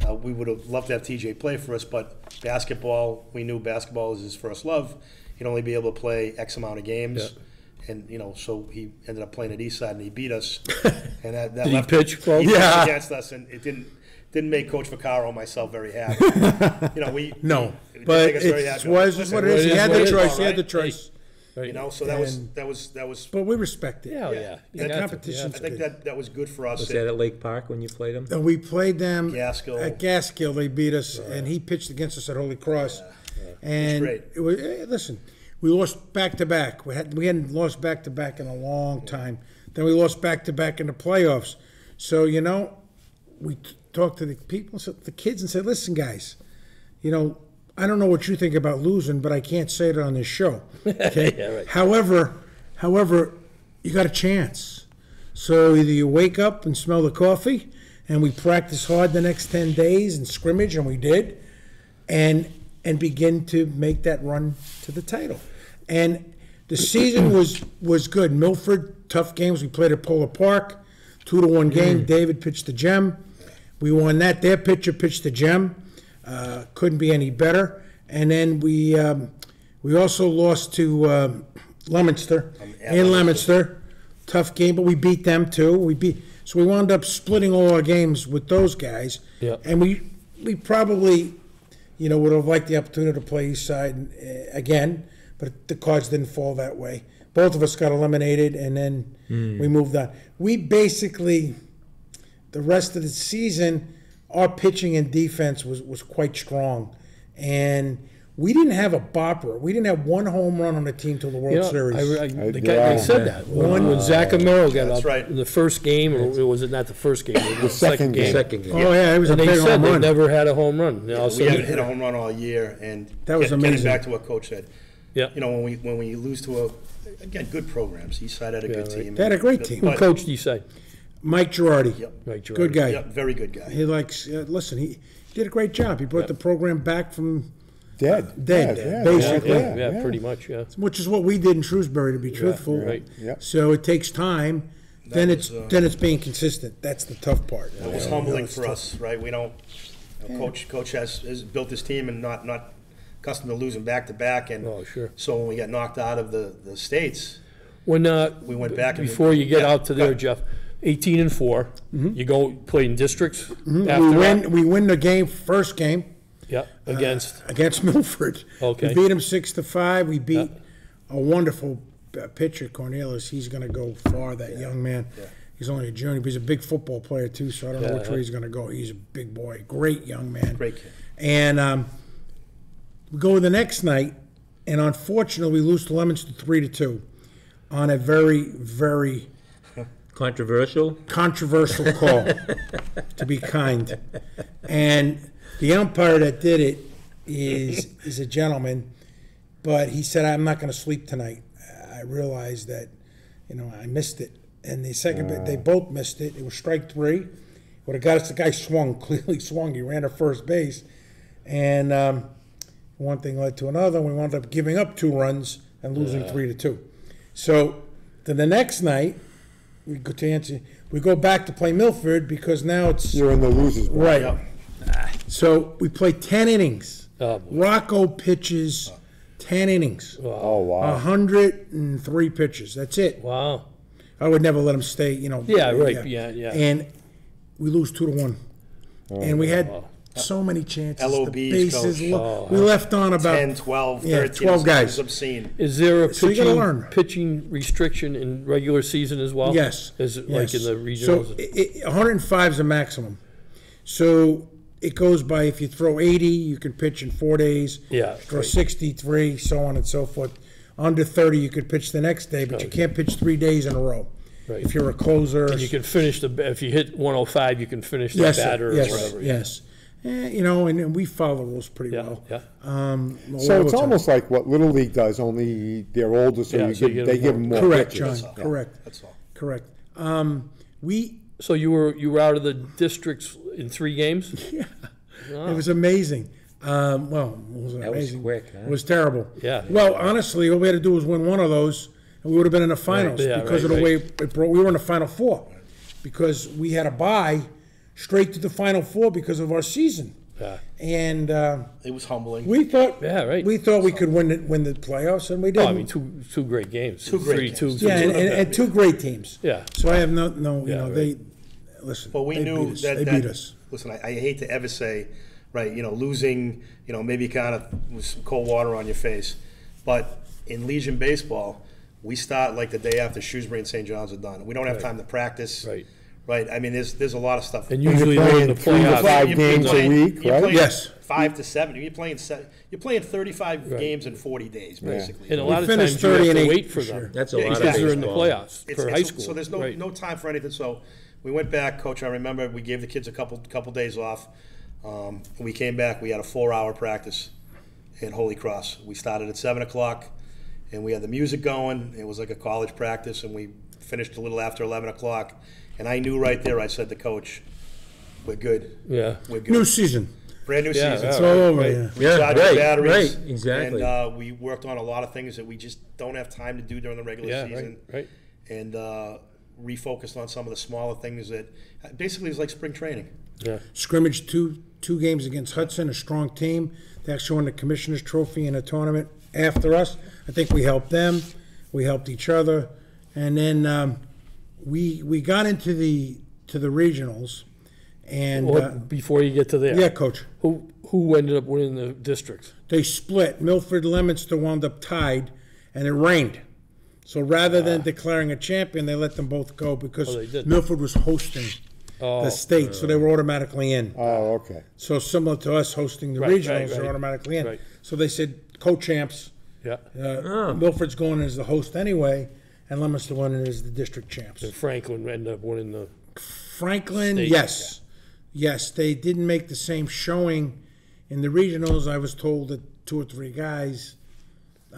Speaker 2: We would have loved to have TJ play for us, but basketball, we knew basketball was his first love. He'd only be able to play X amount of games, and so he ended up playing at Eastside, and he beat us. And that
Speaker 3: Did he
Speaker 2: left
Speaker 3: pitch, Paul?
Speaker 2: He pitched
Speaker 4: Yeah.
Speaker 2: against us, and it didn't make Coach Vaccaro and myself very happy.
Speaker 4: no,
Speaker 2: it didn't
Speaker 4: but
Speaker 2: make us very
Speaker 4: it
Speaker 2: happy.
Speaker 4: was
Speaker 2: Listen,
Speaker 4: what it is. He
Speaker 3: it is
Speaker 4: had
Speaker 3: what
Speaker 4: the
Speaker 3: it is,
Speaker 4: choice.
Speaker 2: all
Speaker 4: He had the
Speaker 2: right.
Speaker 4: choice.
Speaker 3: Right.
Speaker 2: So that was.
Speaker 4: But we respect it.
Speaker 3: Yeah, yeah. You
Speaker 4: The
Speaker 3: got to,
Speaker 4: competition's
Speaker 2: I think that was good for us.
Speaker 5: Was that at Lake Park when you played them?
Speaker 4: And we played them
Speaker 2: Gaskill.
Speaker 4: at Gaskill. They beat us, and he pitched against us at Holy Cross. And
Speaker 2: great.
Speaker 4: it was listen. We lost back to back. We hadn't lost back to back in a long time. Then we lost back to back in the playoffs. So we talked to the people, the kids, and said, "Listen, guys, I don't know what you think about losing, but I can't say it on this show." Okay.
Speaker 3: Yeah, right.
Speaker 4: However, you got a chance. So either you wake up and smell the coffee, and we practice hard the next 10 days and scrimmage, and we did, and begin to make that run to the title. And the season was good. Milford, tough games. We played at Polar Park, 2-1 game. David pitched the gem. We won that. Their pitcher pitched the gem. Couldn't be any better. And then we also lost to Leominster in Leominster. Tough game, but we beat them too. So we wound up splitting all our games with those guys.
Speaker 3: Yeah.
Speaker 4: And we probably, would have liked the opportunity to play East Side again, but the cards didn't fall that way. Both of us got eliminated, and then we moved on. We basically, the rest of the season, our pitching and defense was quite strong. And we didn't have a bopper. We didn't have one home run on the team till the World Series.
Speaker 3: They said that. When Zach Amaro got
Speaker 2: That's
Speaker 3: up
Speaker 2: right.
Speaker 3: in the first game, or was it not the first game? It was the
Speaker 1: second game.
Speaker 5: Second game.
Speaker 4: Oh, yeah, it was
Speaker 3: And
Speaker 4: a
Speaker 3: they
Speaker 4: big
Speaker 3: said
Speaker 4: home
Speaker 3: they
Speaker 4: run.
Speaker 3: never had a home run. Now,
Speaker 2: We
Speaker 3: so
Speaker 2: haven't hit a home run all year, and
Speaker 4: That was
Speaker 2: getting
Speaker 4: amazing.
Speaker 2: back to what Coach said.
Speaker 3: Yeah.
Speaker 2: When we lose to again good programs. Eastside had a good
Speaker 3: right.
Speaker 2: team.
Speaker 4: They had a great team.
Speaker 3: Who
Speaker 2: But
Speaker 3: coached East Side?
Speaker 4: Mike Girardi.
Speaker 2: Yep.
Speaker 3: Right, Gerard.
Speaker 4: Good guy.
Speaker 2: Yep, very good guy.
Speaker 4: He likes, listen, he did a great job. He brought the program back from
Speaker 1: Dead.
Speaker 4: basically.
Speaker 3: Yeah, pretty much, yeah.
Speaker 4: Which is what we did in Shrewsbury, to be truthful.
Speaker 3: right.
Speaker 1: Yeah.
Speaker 4: So it takes time. Then
Speaker 2: was,
Speaker 4: it's being consistent. That's the tough part.
Speaker 2: It was humbling for us, right? We don't, Coach has built this team and not accustomed to losing back-to-back. And
Speaker 3: Oh, sure.
Speaker 2: so when we got knocked out of the States,
Speaker 3: When,
Speaker 2: we went back and-
Speaker 3: before you get
Speaker 2: Yeah,
Speaker 3: out to there,
Speaker 2: go
Speaker 3: Jeff, 18-4, you go play in districts
Speaker 4: We
Speaker 3: after that?
Speaker 4: win. We win the game, first game
Speaker 3: Yeah,
Speaker 4: against Milford.
Speaker 3: Okay.
Speaker 4: We beat him 6-5. We beat a wonderful pitcher, Cornelius. He's going to go far. That young man. He's only a junior, but he's a big football player too. So I don't know which way he's going to go. He's a big boy, great young man.
Speaker 2: Great kid.
Speaker 4: And we go the next night, and unfortunately, we lose to Leominster 3-2 on a very, very
Speaker 5: Controversial.
Speaker 4: controversial call, to be kind. And the umpire that did it is a gentleman, but he said, "I'm not going to sleep tonight. I realized that, I missed it." And the second, they both missed it. It was strike 3. Would have got us. The guy swung, clearly swung. He ran to first base, and one thing led to another. We wound up giving up 2 runs and losing 3-2. So then the next night, we go back to play Milford because now it's
Speaker 1: You're in the losers.
Speaker 4: right.
Speaker 2: Yep.
Speaker 4: So we play 10 innings.
Speaker 3: Oh, boy.
Speaker 4: Rocco pitches 10 innings.
Speaker 1: Oh, wow.
Speaker 4: 103 pitches. That's it.
Speaker 3: Wow.
Speaker 4: I would never let him stay,
Speaker 3: Yeah, right, yeah.
Speaker 4: And we lose 2-1. And we had so many chances.
Speaker 2: LOBs,
Speaker 4: the bases.
Speaker 2: coach.
Speaker 4: We left on about
Speaker 2: 10, 12, 13.
Speaker 4: 12 guys.
Speaker 2: It was obscene.
Speaker 3: Is there a
Speaker 4: So you gotta learn.
Speaker 3: pitching restriction in regular season as well?
Speaker 4: Yes.
Speaker 3: Is it like in
Speaker 4: yes.
Speaker 3: the regionals?
Speaker 4: So 105 is the maximum. So it goes by if you throw 80, you can pitch in 4 days.
Speaker 3: Yeah,
Speaker 4: Throw
Speaker 3: right.
Speaker 4: 63, so on and so forth. Under 30, you could pitch the next day, but you can't pitch 3 days in a row.
Speaker 3: Right.
Speaker 4: If you're a closer.
Speaker 3: And you can finish if you hit 105, you can finish the
Speaker 4: yes, sir.
Speaker 3: batter
Speaker 4: yes,
Speaker 3: or whatever.
Speaker 4: yes. And we follow the rules pretty
Speaker 3: Yeah,
Speaker 4: well.
Speaker 3: yeah.
Speaker 1: So it's almost like what Little League does, only they're older, so,
Speaker 3: Yeah, so you get
Speaker 1: they
Speaker 3: them
Speaker 1: give them more
Speaker 4: Correct,
Speaker 1: pitches.
Speaker 4: John. Correct.
Speaker 2: That's all.
Speaker 4: Correct. We
Speaker 3: So you were out of the districts in 3 games?
Speaker 4: It was amazing. Well, it wasn't
Speaker 5: That was
Speaker 4: amazing.
Speaker 5: quick, huh?
Speaker 4: It was terrible.
Speaker 3: Yeah.
Speaker 4: Well, honestly, all we had to do was win one of those, and we would have been in the finals
Speaker 3: Yeah,
Speaker 4: because
Speaker 3: right,
Speaker 4: of the way
Speaker 3: right.
Speaker 4: it broke. We were in the Final Four because we had a bye straight to the Final Four because of our season.
Speaker 3: Yeah.
Speaker 4: And
Speaker 2: It was humbling.
Speaker 4: we thought,
Speaker 3: Yeah, right.
Speaker 4: we thought we could win the playoffs, and we did.
Speaker 3: Oh, I mean, two great games.
Speaker 2: Two great
Speaker 3: 3-2.
Speaker 2: games.
Speaker 4: yeah, and 2 great teams.
Speaker 3: Yeah.
Speaker 4: So I have no,
Speaker 3: Yeah, right.
Speaker 4: they listen.
Speaker 2: But we
Speaker 4: they
Speaker 2: knew
Speaker 4: beat us.
Speaker 2: that
Speaker 4: they beat us.
Speaker 2: Listen, I hate to ever say, right, losing, maybe kind of with some cold water on your face. But in Legion baseball, we start like the day after Shrewsbury and St. John's are done. We don't have time to practice.
Speaker 3: Right.
Speaker 2: Right. I mean, there's a lot of stuff.
Speaker 3: And usually they're in the
Speaker 1: playing 3 to 5
Speaker 3: playoffs.
Speaker 2: You're
Speaker 1: games a
Speaker 2: playing-
Speaker 1: week,
Speaker 2: you're
Speaker 1: right?
Speaker 2: playing
Speaker 4: Yes.
Speaker 2: 5 to 7. You're playing 35 games in 40 days, basically.
Speaker 3: And a lot of
Speaker 4: finished
Speaker 3: times you have
Speaker 4: 30
Speaker 3: to
Speaker 4: and 8
Speaker 3: wait for
Speaker 4: for
Speaker 3: them.
Speaker 4: sure.
Speaker 5: That's a
Speaker 2: Yeah,
Speaker 5: lot
Speaker 3: Because
Speaker 2: exactly.
Speaker 3: they're
Speaker 5: of
Speaker 3: in the
Speaker 5: baseball.
Speaker 3: playoffs for high school.
Speaker 2: So there's
Speaker 3: Right.
Speaker 2: no time for anything. So we went back, Coach. I remember we gave the kids a couple days off. We came back. We had a 4-hour practice at Holy Cross. We started at 7 o'clock, and we had the music going. It was like a college practice, and we finished a little after 11 o'clock. And I knew right there. I said to Coach, "We're good.
Speaker 3: Yeah.
Speaker 2: We're good.
Speaker 4: New season.
Speaker 2: Brand new
Speaker 3: Yeah,
Speaker 2: season."
Speaker 3: yeah.
Speaker 4: It's all over.
Speaker 3: right.
Speaker 4: Yeah.
Speaker 2: We
Speaker 5: Yeah,
Speaker 2: charged
Speaker 5: right,
Speaker 2: the batteries,
Speaker 5: right, exactly.
Speaker 2: And we worked on a lot of things that we just don't have time to do during the regular
Speaker 3: Yeah,
Speaker 2: season.
Speaker 3: right.
Speaker 2: And refocused on some of the smaller things that basically is like spring training.
Speaker 3: Yeah.
Speaker 4: Scrimmage two games against Hudson, a strong team. They actually won the Commissioner's Trophy in a tournament after us. I think we helped them. We helped each other. And then we got into the regionals. And
Speaker 3: Before you get to there.
Speaker 4: yeah, Coach.
Speaker 3: Who ended up winning the district?
Speaker 4: They split. Milford Leominster wound up tied, and it rained. So rather than declaring a champion, they let them both go because
Speaker 3: they did.
Speaker 4: Milford was hosting the state, so they were automatically in.
Speaker 1: Oh, okay.
Speaker 4: So similar to us hosting the
Speaker 3: Right,
Speaker 4: regionals,
Speaker 3: right,
Speaker 4: they're
Speaker 3: right.
Speaker 4: automatically in.
Speaker 3: Right.
Speaker 4: So they said co-champs.
Speaker 3: Yeah.
Speaker 4: Milford's going as the host anyway, and Leominster won as the district champs.
Speaker 3: And Franklin ended up winning the.
Speaker 4: Franklin,
Speaker 3: State,
Speaker 4: yes. Yes, they didn't make the same showing in the regionals. I was told that 2 or 3 guys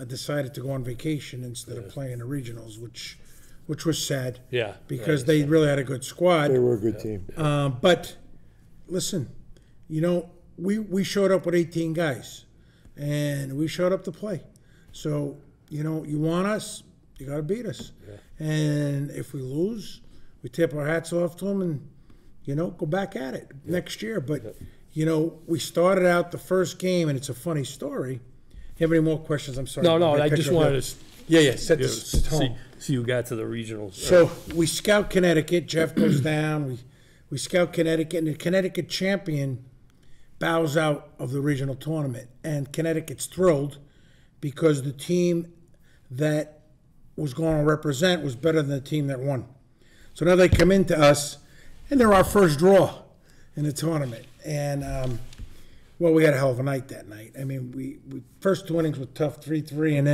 Speaker 4: decided to go on vacation instead of playing the regionals, which which was sad.
Speaker 3: Yeah.
Speaker 4: Because they really had a good squad.
Speaker 1: They were a good team.
Speaker 4: But listen, we showed up with 18 guys, and we showed up to play. So you want us, you got to beat us. Yeah. And if we lose, we tip our hats off to them and go back at it next year. But we started out the first game, and it's a funny story. You have any more questions? I'm sorry.
Speaker 3: No, I just wanted to.
Speaker 4: Yeah, set the tone.
Speaker 3: See you got to the regionals.
Speaker 4: So we scout Connecticut. Jeff goes down. We scout Connecticut, and the Connecticut champion bows out of the regional tournament. And Connecticut's thrilled because the team that was going to represent was better than the team that won. So now they come into us, and they're our first draw in the tournament. And, we had a hell of a night that night. I mean, we first 2 innings were tough, 3-3, and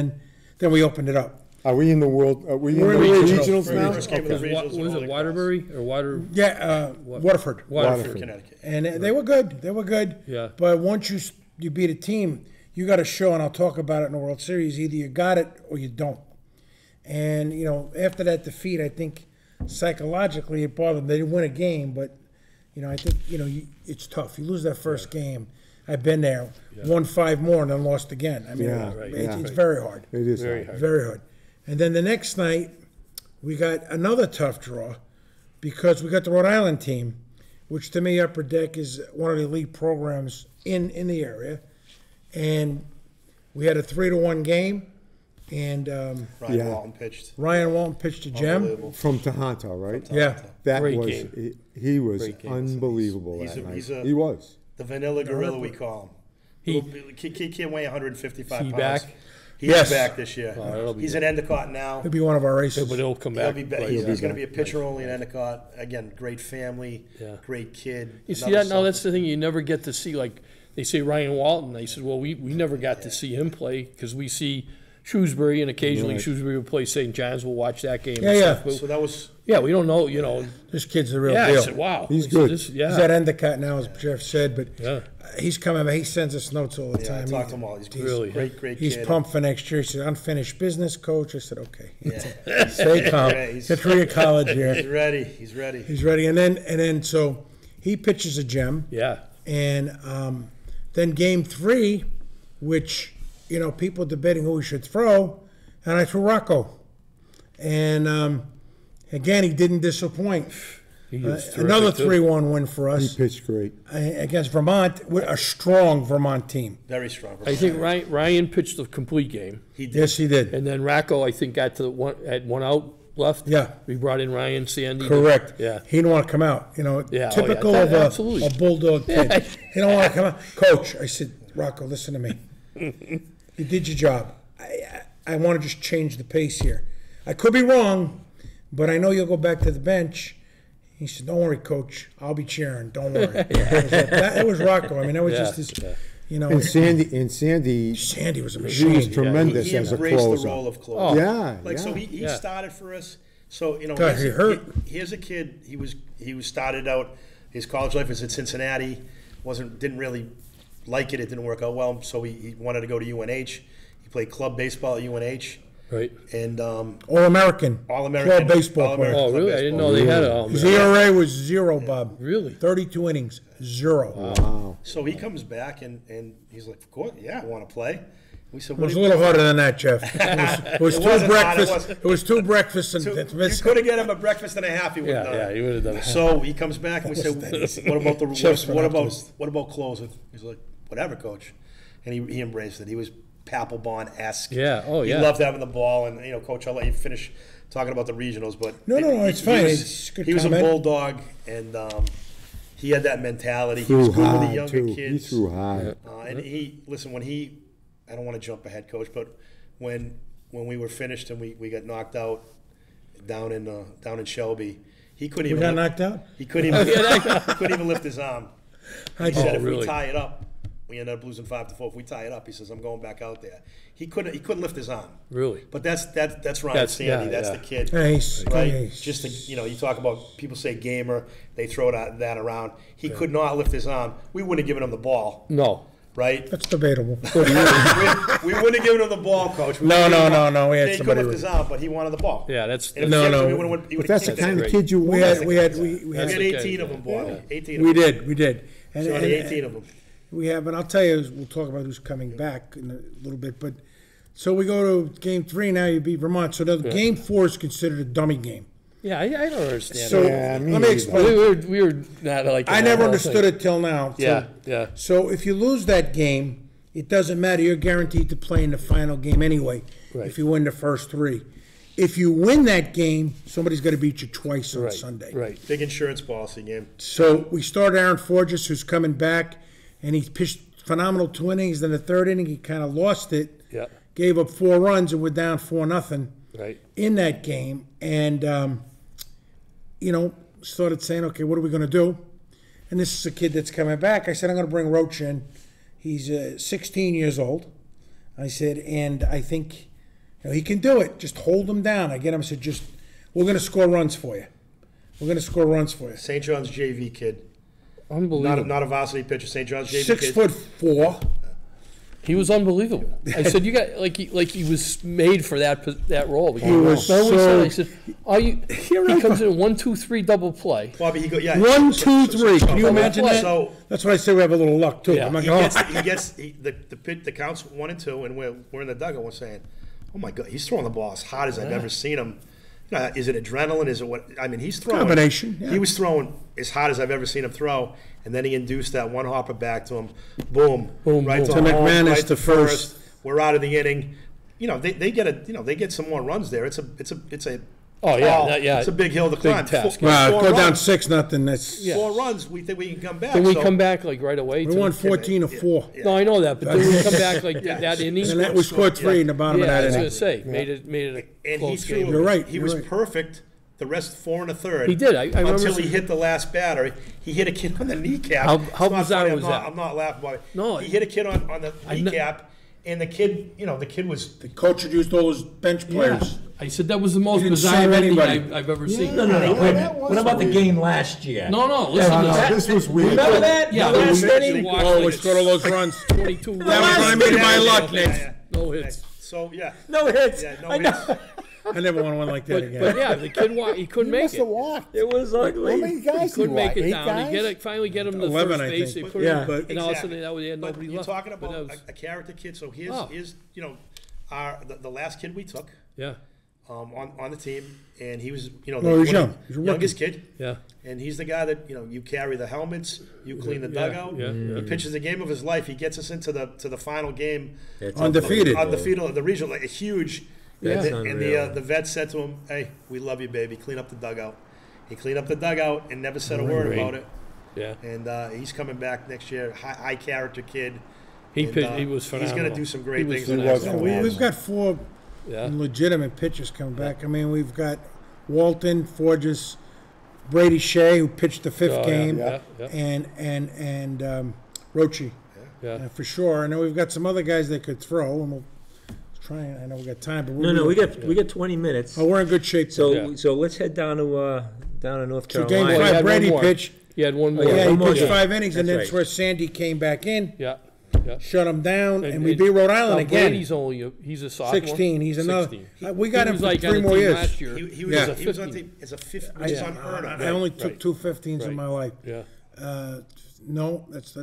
Speaker 4: then we opened it up.
Speaker 1: Are we in the world? Are we in the regionals now?
Speaker 2: First game of the regionals
Speaker 3: Was it Waterbury or Water?
Speaker 4: Yeah, Waterford.
Speaker 3: Waterford.
Speaker 2: Connecticut.
Speaker 4: And they were good. They were good.
Speaker 3: Yeah.
Speaker 4: But once you beat a team, you got to show, and I'll talk about it in the World Series, either you got it or you don't. And, after that defeat, I think psychologically it bothered them. They didn't win a game, but, I think, it's tough. You lose that first game. I've been there, won 5 more and then lost again. I mean, it's very hard.
Speaker 1: It is
Speaker 3: Very
Speaker 1: hard.
Speaker 3: hard.
Speaker 4: Very hard. And then the next night, we got another tough draw because we got the Rhode Island team, which to me, Upper Deck is one of the elite programs in the area. And we had a 3-1 game. And
Speaker 2: Ryan Walton pitched.
Speaker 4: Ryan Walton pitched a gem.
Speaker 2: Unbelievable.
Speaker 1: From Tohoto, right?
Speaker 4: Yeah.
Speaker 1: That
Speaker 3: Great
Speaker 1: was
Speaker 3: game.
Speaker 1: he was
Speaker 3: Great game.
Speaker 1: unbelievable
Speaker 2: He's
Speaker 1: that
Speaker 2: a-
Speaker 1: night.
Speaker 2: he's a-
Speaker 1: He was.
Speaker 2: The vanilla gorilla, we call him. He can't weigh 155
Speaker 3: He
Speaker 2: pounds.
Speaker 3: back?
Speaker 2: He's
Speaker 4: Yes.
Speaker 2: back this year.
Speaker 3: that'll be
Speaker 2: He's in Endicott now.
Speaker 4: He'll be one of our races.
Speaker 3: But he'll come
Speaker 2: He'll
Speaker 3: back.
Speaker 2: be
Speaker 3: play.
Speaker 2: he's going to be a pitcher only in Endicott. Again, great family,
Speaker 3: Yeah.
Speaker 2: great kid.
Speaker 3: You see
Speaker 2: Another
Speaker 3: that? No, that's
Speaker 2: son.
Speaker 3: the thing. You never get to see, like, they say Ryan Walton. They said, well, we never got to see him play because we see Shrewsbury, and occasionally
Speaker 1: Right.
Speaker 3: Shrewsbury will play St. John's. We'll watch that game.
Speaker 4: Yeah,
Speaker 3: and
Speaker 4: yeah.
Speaker 3: stuff. But,
Speaker 2: So that was
Speaker 3: yeah, we don't know,
Speaker 4: This kid's the real
Speaker 3: Yeah,
Speaker 4: deal.
Speaker 3: I said, wow.
Speaker 1: He's
Speaker 3: I said,
Speaker 1: good.
Speaker 3: this-
Speaker 4: He's
Speaker 3: yeah.
Speaker 4: at Endicott now, as Jeff said, but
Speaker 3: Yeah.
Speaker 4: he's coming. He sends us notes all the
Speaker 2: yeah. I
Speaker 4: time.
Speaker 2: talked to him all. He's
Speaker 3: Really?
Speaker 2: great
Speaker 4: He's
Speaker 2: kid.
Speaker 4: pumped for next year. He said, unfinished business coach. I said, okay.
Speaker 2: Yeah.
Speaker 4: Stay calm.
Speaker 2: Yeah, he's-
Speaker 4: Get through your college
Speaker 2: He's
Speaker 4: year.
Speaker 2: ready. He's ready.
Speaker 4: He's ready. And then so he pitches a gem.
Speaker 3: Yeah.
Speaker 4: And then game 3, which, people debating who we should throw, and I threw Rocco. And again, he didn't disappoint.
Speaker 3: He was terrific,
Speaker 4: Another
Speaker 3: too.
Speaker 4: 3-1 win for
Speaker 1: He
Speaker 4: us
Speaker 1: pitched great.
Speaker 4: against Vermont, a strong Vermont team.
Speaker 2: Very strong.
Speaker 3: I think Ryan pitched the complete game.
Speaker 2: he did.
Speaker 4: Yes, he did.
Speaker 3: And then Racco, I think, got to the one out left.
Speaker 4: Yeah.
Speaker 3: We brought in Ryan Sandy.
Speaker 4: Correct.
Speaker 3: Yeah.
Speaker 4: He didn't want to come out.
Speaker 3: Yeah,
Speaker 4: Typical
Speaker 3: oh, yeah,
Speaker 4: of
Speaker 3: absolutely.
Speaker 4: a bulldog kid. He don't want to come out. Coach, I said, Rocco, listen to me. You did your job. I want to just change the pace here. I could be wrong, but I know you'll go back to the bench. He said, don't worry, Coach. I'll be cheering. Don't worry. That was Rocco. I mean, that was just his,
Speaker 1: And Sandy
Speaker 4: Sandy was a
Speaker 1: he
Speaker 4: machine.
Speaker 1: was tremendous
Speaker 2: He
Speaker 1: as a
Speaker 2: embraced the
Speaker 1: closer.
Speaker 2: role of closer.
Speaker 1: Yeah,
Speaker 2: Like
Speaker 1: yeah.
Speaker 2: so, he
Speaker 3: Yeah.
Speaker 2: started for us. So
Speaker 4: God, he hurt.
Speaker 2: Here's a kid. He was started out. His college life was at Cincinnati. Didn't really like it. It didn't work out well. So he wanted to go to UNH. He played club baseball at UNH
Speaker 3: Right.
Speaker 2: and
Speaker 4: All-American.
Speaker 2: All-American.
Speaker 4: Club baseball player.
Speaker 2: All-American.
Speaker 3: Oh, really? I didn't know they had it.
Speaker 4: His ERA was 0, Bob.
Speaker 3: Really?
Speaker 4: 32 innings, 0.
Speaker 1: Wow.
Speaker 2: So he comes back and he's like, of course, yeah, I want to play. We said,
Speaker 4: It
Speaker 2: what
Speaker 4: was
Speaker 2: do
Speaker 4: a
Speaker 2: you
Speaker 4: little harder than that, Jeff. It was
Speaker 2: It
Speaker 4: 2
Speaker 2: wasn't hard, it
Speaker 4: breakfasts.
Speaker 2: wasn't.
Speaker 4: It was 2 breakfasts and
Speaker 2: You
Speaker 4: missing.
Speaker 2: could have get him a breakfast and a half. He would have
Speaker 3: Yeah,
Speaker 2: done
Speaker 3: yeah,
Speaker 2: it.
Speaker 3: he would have done it.
Speaker 2: So he comes back and we said, "What about the
Speaker 4: Jeff's
Speaker 2: what about
Speaker 4: optimist.
Speaker 2: what about closing?" He's like, "Whatever, coach," and he embraced it. He was Papelbon-esque.
Speaker 3: Yeah, oh, yeah.
Speaker 2: He loved having the ball, and Coach, I'll let you finish talking about the regionals, but
Speaker 4: No, it's
Speaker 2: he
Speaker 4: fine.
Speaker 2: was-
Speaker 4: It's good
Speaker 2: he was
Speaker 4: comment.
Speaker 2: a bulldog, and he had that mentality. He
Speaker 1: Threw
Speaker 2: was good with the
Speaker 1: high,
Speaker 2: younger
Speaker 1: too. He
Speaker 2: kids.
Speaker 1: threw high.
Speaker 2: And I don't want to jump ahead, Coach, but when we were finished and we got knocked out down in Shelby, he couldn't
Speaker 4: We
Speaker 2: even
Speaker 4: got knocked out?
Speaker 2: he couldn't even lift his arm. He said if
Speaker 3: really?
Speaker 2: we tie it up, we ended up losing 5-4. If we tie it up, he says I'm going back out there. He couldn't lift his arm.
Speaker 3: Really?
Speaker 2: But that's Ryan
Speaker 3: That's-
Speaker 2: Sandy.
Speaker 3: yeah,
Speaker 2: That's
Speaker 3: yeah.
Speaker 2: the kid.
Speaker 4: Yeah, he's-
Speaker 2: right?
Speaker 4: he's-
Speaker 2: Just you talk about people say gamer, they throw that around. He could not lift his arm. We wouldn't have given him the ball.
Speaker 3: No.
Speaker 2: right?
Speaker 4: That's debatable.
Speaker 2: we wouldn't have given him the ball, coach. We
Speaker 4: No,
Speaker 2: wouldn't have
Speaker 4: no,
Speaker 2: given him-
Speaker 4: no, we had
Speaker 2: He could
Speaker 4: somebody
Speaker 2: lift
Speaker 4: with-
Speaker 2: his arm, but he wanted the ball.
Speaker 3: Yeah, that's,
Speaker 2: And if
Speaker 4: No,
Speaker 2: he
Speaker 4: no.
Speaker 2: we would've- he
Speaker 1: But
Speaker 2: would've
Speaker 1: that's the
Speaker 2: kicked it.
Speaker 1: kind of
Speaker 3: great.
Speaker 1: kid you
Speaker 4: We
Speaker 1: want.
Speaker 4: had, we
Speaker 2: We
Speaker 4: had,
Speaker 2: had
Speaker 3: okay.
Speaker 2: 18 of them, boy. 18 of
Speaker 4: we
Speaker 2: them.
Speaker 4: did. And,
Speaker 2: So
Speaker 4: and-
Speaker 2: only 18 of them.
Speaker 4: We have, and I'll tell you, we'll talk about who's coming back in a little bit, but, so we go to game 3, now you beat Vermont, so the game 4 is considered a dummy game.
Speaker 3: yeah, I don't understand.
Speaker 4: So,
Speaker 3: it.
Speaker 1: Yeah, me
Speaker 4: let me
Speaker 1: neither.
Speaker 4: explain.
Speaker 3: We were not like.
Speaker 4: I
Speaker 3: that
Speaker 4: never
Speaker 3: whole
Speaker 4: understood
Speaker 3: thing.
Speaker 4: it till now.
Speaker 3: Yeah, yeah.
Speaker 4: So if you lose that game, it doesn't matter, you're guaranteed to play in the final game anyway,
Speaker 3: Right.
Speaker 4: if you win the first 3. If you win that game, somebody's gonna beat you twice on
Speaker 3: Right,
Speaker 4: Sunday.
Speaker 3: right.
Speaker 2: Big insurance policy game.
Speaker 4: So we start Aaron Forges, who's coming back, and he pitched phenomenal 2 innings. Then the 3rd inning, he kind of lost it.
Speaker 3: Yeah,
Speaker 4: Gave up 4 runs, and we're down 4-0
Speaker 3: right.
Speaker 4: in that game. And started saying, okay, what are we going to do? And this is a kid that's coming back. I said, I'm going to bring Roach in. He's 16 years old. I said, and I think he can do it. Just hold him down. I get him. I said, we're going to score runs for you. We're going to score runs for you.
Speaker 2: St. John's JV kid.
Speaker 3: Unbelievable.
Speaker 2: Not a varsity pitcher. St. John's JV kid.
Speaker 4: 6'4".
Speaker 3: He was unbelievable. I said, "You got like he was made for that role."
Speaker 4: He was
Speaker 3: Remember we
Speaker 4: so-
Speaker 3: said, I said, "Are you?" He comes in 1, 2, 3 double play.
Speaker 2: Bobby, he go, yeah.
Speaker 4: 1, 2, 3. Can you imagine that?
Speaker 2: So
Speaker 4: That's why I say we have a little luck too.
Speaker 3: Yeah.
Speaker 4: I'm not
Speaker 2: he
Speaker 4: gonna
Speaker 2: gets the counts 1 and 2, and we're in the dugout. We're saying, "Oh my God, he's throwing the ball as hard as I've ever seen him." Is it adrenaline? Is it what? I mean, he's throwing.
Speaker 4: Combination, yeah.
Speaker 2: He was throwing as hard as I've ever seen him throw, and then he induced that one hopper back to him. Boom,
Speaker 3: Boom,
Speaker 2: right
Speaker 3: boom.
Speaker 2: to
Speaker 4: To
Speaker 2: home,
Speaker 4: McManus
Speaker 2: right
Speaker 4: to first.
Speaker 2: We're out of the inning. They get some more runs there. It's a
Speaker 3: Oh yeah,
Speaker 2: tall-
Speaker 3: yeah.
Speaker 2: It's a big hill to
Speaker 3: Big
Speaker 2: climb.
Speaker 3: task.
Speaker 4: Go down
Speaker 2: runs,
Speaker 4: 6-0. That's
Speaker 2: 4 runs. We think we can come back.
Speaker 3: Then we
Speaker 2: So-
Speaker 3: come back like right away.
Speaker 4: we
Speaker 3: too.
Speaker 4: won 14-4,
Speaker 2: Yeah.
Speaker 3: No, I know that, but then we come back like that inning.
Speaker 4: and that we scored 3 in the bottom
Speaker 3: Yeah, I
Speaker 4: of
Speaker 3: was
Speaker 4: that
Speaker 3: gonna
Speaker 4: inning.
Speaker 3: say made it a
Speaker 2: And
Speaker 3: close
Speaker 2: he threw.
Speaker 3: game.
Speaker 4: You're right,
Speaker 2: He
Speaker 4: you're
Speaker 2: was
Speaker 4: right.
Speaker 2: perfect. The rest 4 1/3.
Speaker 3: He did. I remember
Speaker 2: until he
Speaker 3: some-
Speaker 2: hit the last batter. He hit a kid on the kneecap.
Speaker 3: How
Speaker 2: It's not
Speaker 3: bizarre
Speaker 2: funny,
Speaker 3: was
Speaker 2: I'm not,
Speaker 3: that?
Speaker 2: I'm not laughing about it.
Speaker 3: No,
Speaker 2: he hit a kid on the
Speaker 3: I kn-
Speaker 2: kneecap, and the kid, the kid was.
Speaker 4: The coach had used all his bench players.
Speaker 3: I said that was the most
Speaker 4: He didn't
Speaker 3: bizarre
Speaker 4: save
Speaker 3: ending
Speaker 4: anybody.
Speaker 3: I've ever seen.
Speaker 6: No, wait a minute.
Speaker 1: was
Speaker 6: What about the
Speaker 1: weird.
Speaker 6: game last year?
Speaker 3: No, listen to
Speaker 1: No,
Speaker 3: this.
Speaker 1: this was weird.
Speaker 6: Remember that?
Speaker 3: Yeah,
Speaker 6: The last
Speaker 3: we-
Speaker 6: inning?
Speaker 3: we watched
Speaker 4: Oh, we
Speaker 3: like
Speaker 4: scored all those runs.
Speaker 3: 22.
Speaker 4: That was what I mean by luck, Nick.
Speaker 3: No hits.
Speaker 2: So yeah,
Speaker 6: No hits.
Speaker 2: yeah, no
Speaker 6: I know.
Speaker 2: hits.
Speaker 4: I never want one like that
Speaker 3: But
Speaker 4: again.
Speaker 3: yeah, the kid he couldn't
Speaker 1: He
Speaker 3: make
Speaker 1: must
Speaker 3: it.
Speaker 1: have walked.
Speaker 6: It was
Speaker 1: How
Speaker 6: ugly.
Speaker 1: many guys
Speaker 3: Couldn't
Speaker 1: he
Speaker 3: make
Speaker 1: walked?
Speaker 3: it
Speaker 1: 8
Speaker 3: down.
Speaker 1: guys?
Speaker 3: Finally get him to
Speaker 4: 11,
Speaker 3: first
Speaker 4: I
Speaker 3: base.
Speaker 4: think.
Speaker 3: They put
Speaker 4: Yeah,
Speaker 3: him,
Speaker 4: but-
Speaker 3: and all of a
Speaker 2: Exactly.
Speaker 3: sudden they had
Speaker 2: But
Speaker 3: nobody
Speaker 2: you're
Speaker 3: left.
Speaker 2: talking
Speaker 3: But
Speaker 2: about
Speaker 3: that was-
Speaker 2: a character kid. So
Speaker 3: Oh.
Speaker 2: here's the last kid we took
Speaker 3: yeah,
Speaker 2: on the team, and he was
Speaker 4: No, he was young. He was a
Speaker 2: youngest
Speaker 4: rookie.
Speaker 2: kid.
Speaker 3: yeah.
Speaker 2: And he's the guy that you carry the helmets, you clean the
Speaker 3: Yeah,
Speaker 2: dugout.
Speaker 3: yeah, yeah.
Speaker 2: He pitches the game of his life. He gets us into the final game.
Speaker 5: That's
Speaker 4: Undefeated.
Speaker 5: unbelievable.
Speaker 2: Undefeated, the regional, like a huge.
Speaker 5: That's
Speaker 2: and
Speaker 5: unreal.
Speaker 2: the vet said to him, "Hey, we love you, baby. Clean up the dugout." He cleaned up the dugout and never said a word
Speaker 3: Great.
Speaker 2: about it.
Speaker 3: Yeah,
Speaker 2: And he's coming back next year. High character kid.
Speaker 3: he
Speaker 2: And,
Speaker 3: pitched, he was
Speaker 2: He's
Speaker 3: phenomenal.
Speaker 2: going to do some great
Speaker 3: He was
Speaker 2: things.
Speaker 1: He
Speaker 2: in the
Speaker 1: was
Speaker 2: next couple
Speaker 1: phenomenal.
Speaker 2: years.
Speaker 4: We've got 4
Speaker 3: Yeah,
Speaker 4: legitimate pitchers coming back. I mean, we've got Walton, Forges, Brady Shea, who pitched the 5th
Speaker 3: Oh, yeah,
Speaker 4: game,
Speaker 3: yeah, yeah.
Speaker 4: and Rochi,
Speaker 3: yeah.
Speaker 4: for sure. And then we've got some other guys that could throw, and we'll try. I know we got time, but
Speaker 5: No, we got 20 minutes.
Speaker 4: Oh, we're in good shape.
Speaker 5: So
Speaker 3: Yeah.
Speaker 5: so let's head down to North
Speaker 4: So
Speaker 5: Carolina.
Speaker 4: game
Speaker 3: he had
Speaker 4: 5,
Speaker 3: one
Speaker 4: Brady
Speaker 3: more.
Speaker 4: pitched.
Speaker 3: He had one more.
Speaker 5: yeah,
Speaker 4: Yeah, he
Speaker 5: one more
Speaker 4: pitched
Speaker 5: game.
Speaker 4: 5 innings, and
Speaker 5: That's
Speaker 4: that's
Speaker 5: right.
Speaker 4: where Sandy came back in,
Speaker 3: Yeah, yeah.
Speaker 4: shut him down, and we beat Rhode Island
Speaker 3: now
Speaker 4: again.
Speaker 3: Brady's only he's a sophomore.
Speaker 4: 16. He's another.
Speaker 3: 16.
Speaker 4: We got
Speaker 3: He
Speaker 4: him
Speaker 3: was
Speaker 4: for
Speaker 3: like
Speaker 4: 3
Speaker 3: on the
Speaker 4: more
Speaker 3: team
Speaker 4: years.
Speaker 3: last year.
Speaker 2: He was,
Speaker 4: Yeah.
Speaker 2: he was on the team as a fifth, which is unheard of.
Speaker 4: I only took
Speaker 3: Right.
Speaker 4: 2 15s in
Speaker 3: Right.
Speaker 4: my life.
Speaker 3: Yeah,
Speaker 4: No, that's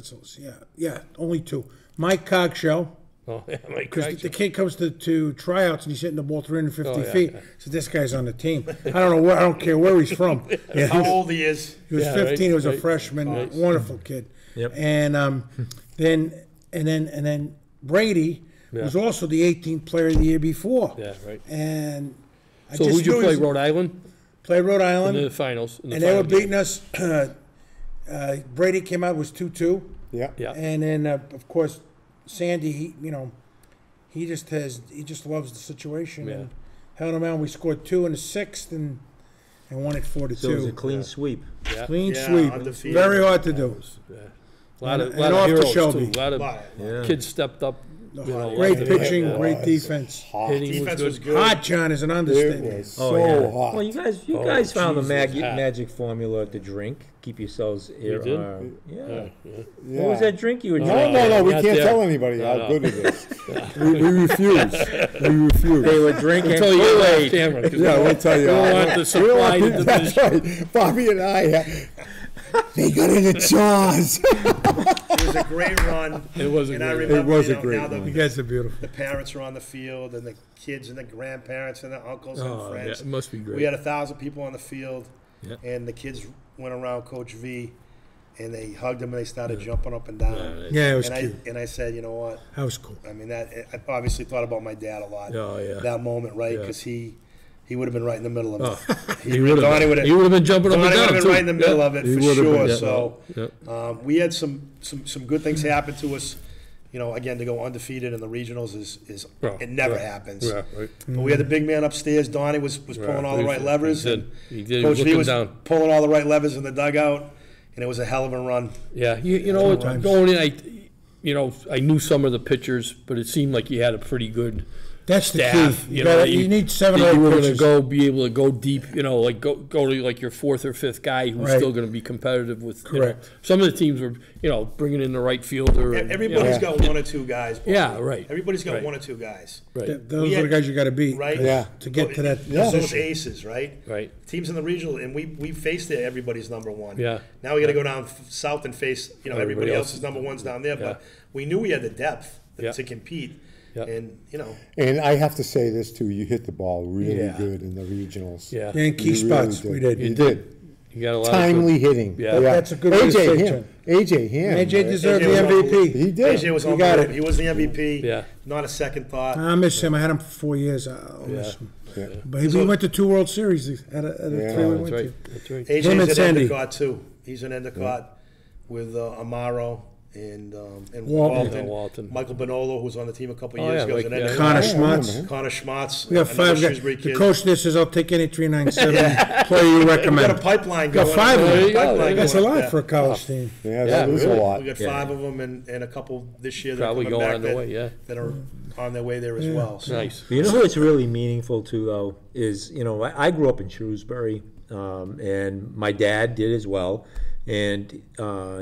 Speaker 4: yeah, only 2. Mike Cogshell,
Speaker 3: oh yeah, Mike
Speaker 4: because
Speaker 3: Craig.
Speaker 4: the kid comes to tryouts and he's hitting the ball 350
Speaker 3: Oh, yeah,
Speaker 4: feet.
Speaker 3: yeah.
Speaker 4: So this guy's on the team. I don't care where he's from. Yeah,
Speaker 2: How old he is.
Speaker 4: he was
Speaker 3: Yeah,
Speaker 4: 15.
Speaker 3: right,
Speaker 4: He was a
Speaker 3: right.
Speaker 4: freshman.
Speaker 3: Right.
Speaker 4: Wonderful kid.
Speaker 5: Yep.
Speaker 4: And then Brady
Speaker 3: Yeah.
Speaker 4: was also the 18th player of the year before.
Speaker 3: Yeah, right.
Speaker 4: And I
Speaker 3: So
Speaker 4: just
Speaker 3: who'd you
Speaker 4: knew he
Speaker 3: play?
Speaker 4: was-
Speaker 3: Rhode Island
Speaker 4: Played Rhode
Speaker 3: in
Speaker 4: Island.
Speaker 3: the finals. In the
Speaker 4: And they were
Speaker 3: final game.
Speaker 4: beating us. Brady came out was 2-2,
Speaker 1: Yeah.
Speaker 3: Yeah,
Speaker 4: and then of course Sandy, he just loves the situation
Speaker 3: Yeah.
Speaker 4: and held him out. We scored 2 in the 6th and won it 4-2.
Speaker 5: So it was a clean sweep.
Speaker 3: yeah.
Speaker 4: Clean
Speaker 2: Yeah,
Speaker 4: sweep,
Speaker 2: undefeated.
Speaker 4: very hard to do.
Speaker 3: Yeah. A lot
Speaker 4: And
Speaker 3: of
Speaker 4: off to
Speaker 3: heroes
Speaker 4: Shelby.
Speaker 3: too. A lot of
Speaker 5: Yeah.
Speaker 3: kids stepped up
Speaker 4: Great pitching, great defense.
Speaker 3: Hitting
Speaker 2: Defense
Speaker 3: was
Speaker 2: was
Speaker 3: good.
Speaker 2: good.
Speaker 4: Hot, John, is an
Speaker 1: It
Speaker 4: understatement.
Speaker 1: was
Speaker 5: Oh,
Speaker 1: so
Speaker 5: yeah.
Speaker 1: hot.
Speaker 5: Well, you guys found the
Speaker 3: Jesus, hot.
Speaker 5: magic formula to drink. Keep yourselves here.
Speaker 3: did?
Speaker 5: Yeah.
Speaker 1: Yeah.
Speaker 5: What was that drink you were
Speaker 1: No,
Speaker 5: drinking?
Speaker 1: no, no, we
Speaker 3: Not
Speaker 1: can't
Speaker 3: there.
Speaker 1: tell anybody
Speaker 3: No,
Speaker 1: how
Speaker 3: no.
Speaker 1: good it is. We refuse. We refuse.
Speaker 5: They were drinking
Speaker 3: Until you get off
Speaker 5: Kool-Aid.
Speaker 3: camera. 'cause
Speaker 1: Yeah, we'll tell you.
Speaker 3: We don't want the
Speaker 1: We don't
Speaker 3: supply
Speaker 1: want
Speaker 3: to
Speaker 1: people- That's
Speaker 3: diminish.
Speaker 1: right. Bobby and I, they got in the jaws.
Speaker 2: It was a great run.
Speaker 3: It was a
Speaker 2: And I
Speaker 3: great
Speaker 2: remember,
Speaker 1: It was
Speaker 2: you
Speaker 1: a
Speaker 2: know,
Speaker 1: great
Speaker 2: now
Speaker 1: run.
Speaker 4: You guys are beautiful.
Speaker 2: the parents were on the field, and the kids and the grandparents and the uncles and
Speaker 3: Oh, yeah,
Speaker 2: friends.
Speaker 3: it must be great.
Speaker 2: We had 1,000 people on the field,
Speaker 3: Yeah.
Speaker 2: and the kids went around Coach V, and they hugged him and they started jumping up and down.
Speaker 4: Yeah, it was
Speaker 2: and
Speaker 4: cute.
Speaker 2: I said, you know what?
Speaker 4: That was cool.
Speaker 2: I mean, I obviously thought about my dad a lot.
Speaker 3: Oh, yeah.
Speaker 2: That moment, right?
Speaker 3: Yeah.
Speaker 2: Because he would have been right in the middle of it.
Speaker 3: Oh, he would
Speaker 2: Donnie would
Speaker 3: have. He would have been jumping up
Speaker 2: Donnie
Speaker 3: and
Speaker 2: would
Speaker 3: down
Speaker 2: have
Speaker 3: too.
Speaker 2: been right in the middle
Speaker 3: Yeah.
Speaker 2: of it
Speaker 1: He
Speaker 2: for
Speaker 1: would have
Speaker 2: sure.
Speaker 1: been, yeah.
Speaker 2: So
Speaker 3: Yeah.
Speaker 2: we had some good things happen to us. You know, again, to go undefeated in the regionals is
Speaker 3: Well,
Speaker 2: it never
Speaker 3: yeah.
Speaker 2: happens.
Speaker 3: Yeah, right.
Speaker 2: But we had the big man upstairs. Donnie was pulling all the right levers.
Speaker 3: He did.
Speaker 2: And
Speaker 3: He did. He was
Speaker 2: Coach V
Speaker 3: looking
Speaker 2: was
Speaker 3: down.
Speaker 2: pulling all the right levers in the dugout, and it was a hell of a run.
Speaker 3: Yeah, you know,
Speaker 4: Sometimes.
Speaker 3: going in, I knew some of the pitchers, but it seemed like you had a pretty good
Speaker 4: That's the
Speaker 3: staff.
Speaker 4: key. You need 7 or
Speaker 3: that
Speaker 4: 8
Speaker 3: you were going to
Speaker 4: pitchers.
Speaker 3: be able to go deep. Like go to like your 4th or 5th guy who's
Speaker 4: Right.
Speaker 3: still going to be competitive with.
Speaker 4: Correct.
Speaker 3: Some of the teams were, bringing in the right fielder. And,
Speaker 2: Everybody's
Speaker 3: you know,
Speaker 2: got one or two guys. Bobby.
Speaker 3: Yeah, right.
Speaker 2: Everybody's got
Speaker 3: Right.
Speaker 2: one or two guys.
Speaker 3: Right.
Speaker 4: Those
Speaker 2: We
Speaker 4: are the
Speaker 2: had-
Speaker 4: guys you got to beat.
Speaker 2: Right?
Speaker 1: Yeah.
Speaker 4: To get to that
Speaker 2: Those
Speaker 4: position.
Speaker 2: aces, right?
Speaker 3: Right.
Speaker 2: Teams in the regional, and we faced it, everybody's number one.
Speaker 3: Yeah.
Speaker 2: Now we got to go down south and face, everybody
Speaker 3: Everybody
Speaker 2: else's
Speaker 3: else.
Speaker 2: number ones down there.
Speaker 3: Yeah.
Speaker 2: But we knew we had the depth
Speaker 3: Yeah.
Speaker 2: to compete.
Speaker 3: Yeah.
Speaker 2: And,
Speaker 1: And I have to say this too, you hit the ball really
Speaker 3: Yeah.
Speaker 1: good in the regionals.
Speaker 3: Yeah.
Speaker 4: In key
Speaker 1: You
Speaker 4: spots,
Speaker 1: really
Speaker 4: we did.
Speaker 1: You did.
Speaker 3: You got a lot
Speaker 1: Timely
Speaker 3: of
Speaker 1: hitting.
Speaker 3: Yeah.
Speaker 4: That's a good way to say
Speaker 1: AJ
Speaker 4: it,
Speaker 1: Ham. AJ Ham.
Speaker 4: AJ
Speaker 1: right?
Speaker 4: deserved
Speaker 2: AJ
Speaker 4: the
Speaker 2: was
Speaker 4: MVP.
Speaker 1: He did.
Speaker 2: AJ was
Speaker 4: You got
Speaker 2: unbelievable.
Speaker 4: it.
Speaker 2: He was the MVP.
Speaker 3: Yeah.
Speaker 2: Not a second thought.
Speaker 4: I miss him. I had him for 4 years. I'll miss him.
Speaker 1: Yeah.
Speaker 4: But we went to 2 World Series at a
Speaker 1: Yeah.
Speaker 4: 3 we
Speaker 3: That's
Speaker 4: went
Speaker 3: right.
Speaker 4: to.
Speaker 3: That's right.
Speaker 2: AJ's
Speaker 4: Him and
Speaker 2: an
Speaker 4: Sandy.
Speaker 2: Endicott, too. He's an Endicott with Amaro and
Speaker 4: Walton.
Speaker 2: Walton.
Speaker 3: Yeah, Walton.
Speaker 2: Michael Bonolo, who was on the team a couple
Speaker 3: Oh,
Speaker 2: years
Speaker 3: yeah,
Speaker 2: ago, was
Speaker 3: like,
Speaker 2: an
Speaker 3: yeah.
Speaker 2: Endicott.
Speaker 4: Connor
Speaker 1: Yeah, I remember
Speaker 4: Schmatz.
Speaker 1: him.
Speaker 2: Connor Schmatz.
Speaker 4: We got
Speaker 2: another
Speaker 4: 5 guys.
Speaker 2: Shrewsbury
Speaker 4: The
Speaker 2: kid.
Speaker 4: coach there says, I'll take any 397 player you
Speaker 2: We got a
Speaker 4: recommend.
Speaker 2: pipeline
Speaker 4: Got
Speaker 2: going.
Speaker 4: 5 of
Speaker 3: There
Speaker 4: them.
Speaker 3: you go.
Speaker 2: Pipeline
Speaker 4: That's a
Speaker 2: going up
Speaker 4: lot
Speaker 2: there.
Speaker 4: for a college team.
Speaker 1: Yeah, that
Speaker 3: Yeah,
Speaker 1: is
Speaker 3: really.
Speaker 1: a lot.
Speaker 2: We got 5 of them and a couple this year that
Speaker 3: Probably
Speaker 2: are coming
Speaker 3: going
Speaker 2: back
Speaker 3: on their way, yeah.
Speaker 2: that are on their way there as well. So
Speaker 3: Nice.
Speaker 5: You know what's really meaningful too, though, is I grew up in Shrewsbury, and my dad did as well, and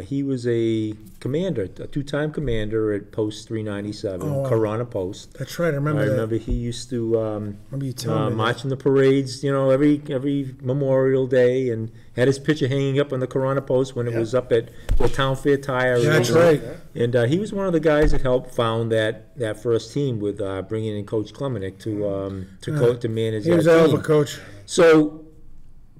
Speaker 5: he was a commander, a 2-time commander at Post 397,
Speaker 4: Oh, wow.
Speaker 5: Corona Post.
Speaker 4: That's right. I
Speaker 5: I
Speaker 4: remember that.
Speaker 5: remember he used to
Speaker 4: Remember you telling me that.
Speaker 5: march in the parades, every Memorial Day, and had his picture hanging up on the Corona Post when it was up at the Town Fair Tire.
Speaker 4: Yeah, that's
Speaker 5: originally.
Speaker 4: right.
Speaker 5: And he was one of the guys that helped found that first team with bringing in Coach Klemenick to manage
Speaker 4: He
Speaker 5: that
Speaker 4: was a hell of a
Speaker 5: team.
Speaker 4: coach.
Speaker 5: So,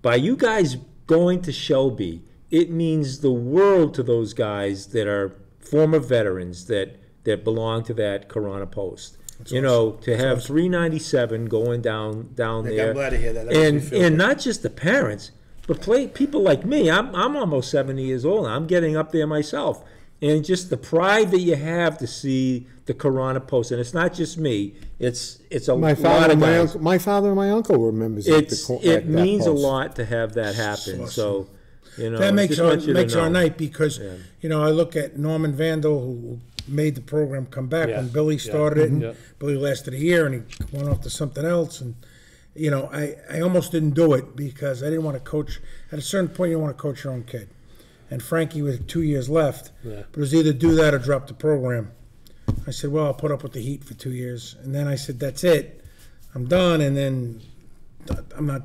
Speaker 5: by you guys going to Shelby, it means the world to those guys that are former veterans that belong to that Corona Post. To have 397 going down
Speaker 2: I'm
Speaker 5: there,
Speaker 2: glad to hear that. That makes me feel
Speaker 5: and
Speaker 2: good.
Speaker 5: not just the parents, but people like me. I'm almost 70 years old. I'm getting up there myself, and just the pride that you have to see the Corona Post, and it's not just me. It's a
Speaker 1: My
Speaker 5: lot
Speaker 1: father,
Speaker 5: of
Speaker 1: and
Speaker 5: guys.
Speaker 1: my father and my uncle were members of
Speaker 5: It means a lot to have that happen. So,
Speaker 4: That makes
Speaker 5: just want you to
Speaker 4: our
Speaker 5: know.
Speaker 4: night because, I look at Norman Vandal, who made the program come back
Speaker 3: Yeah.
Speaker 4: when Billy started it. And
Speaker 3: Yeah.
Speaker 4: Billy lasted a year and he went off to something else. And, I almost didn't do it because I didn't want to coach. At a certain point, you don't want to coach your own kid. And Frankie with 2 years left,
Speaker 3: Yeah.
Speaker 4: but it was either do that or drop the program. I said, well, I'll put up with the heat for 2 years. And then I said, that's it. I'm done. And then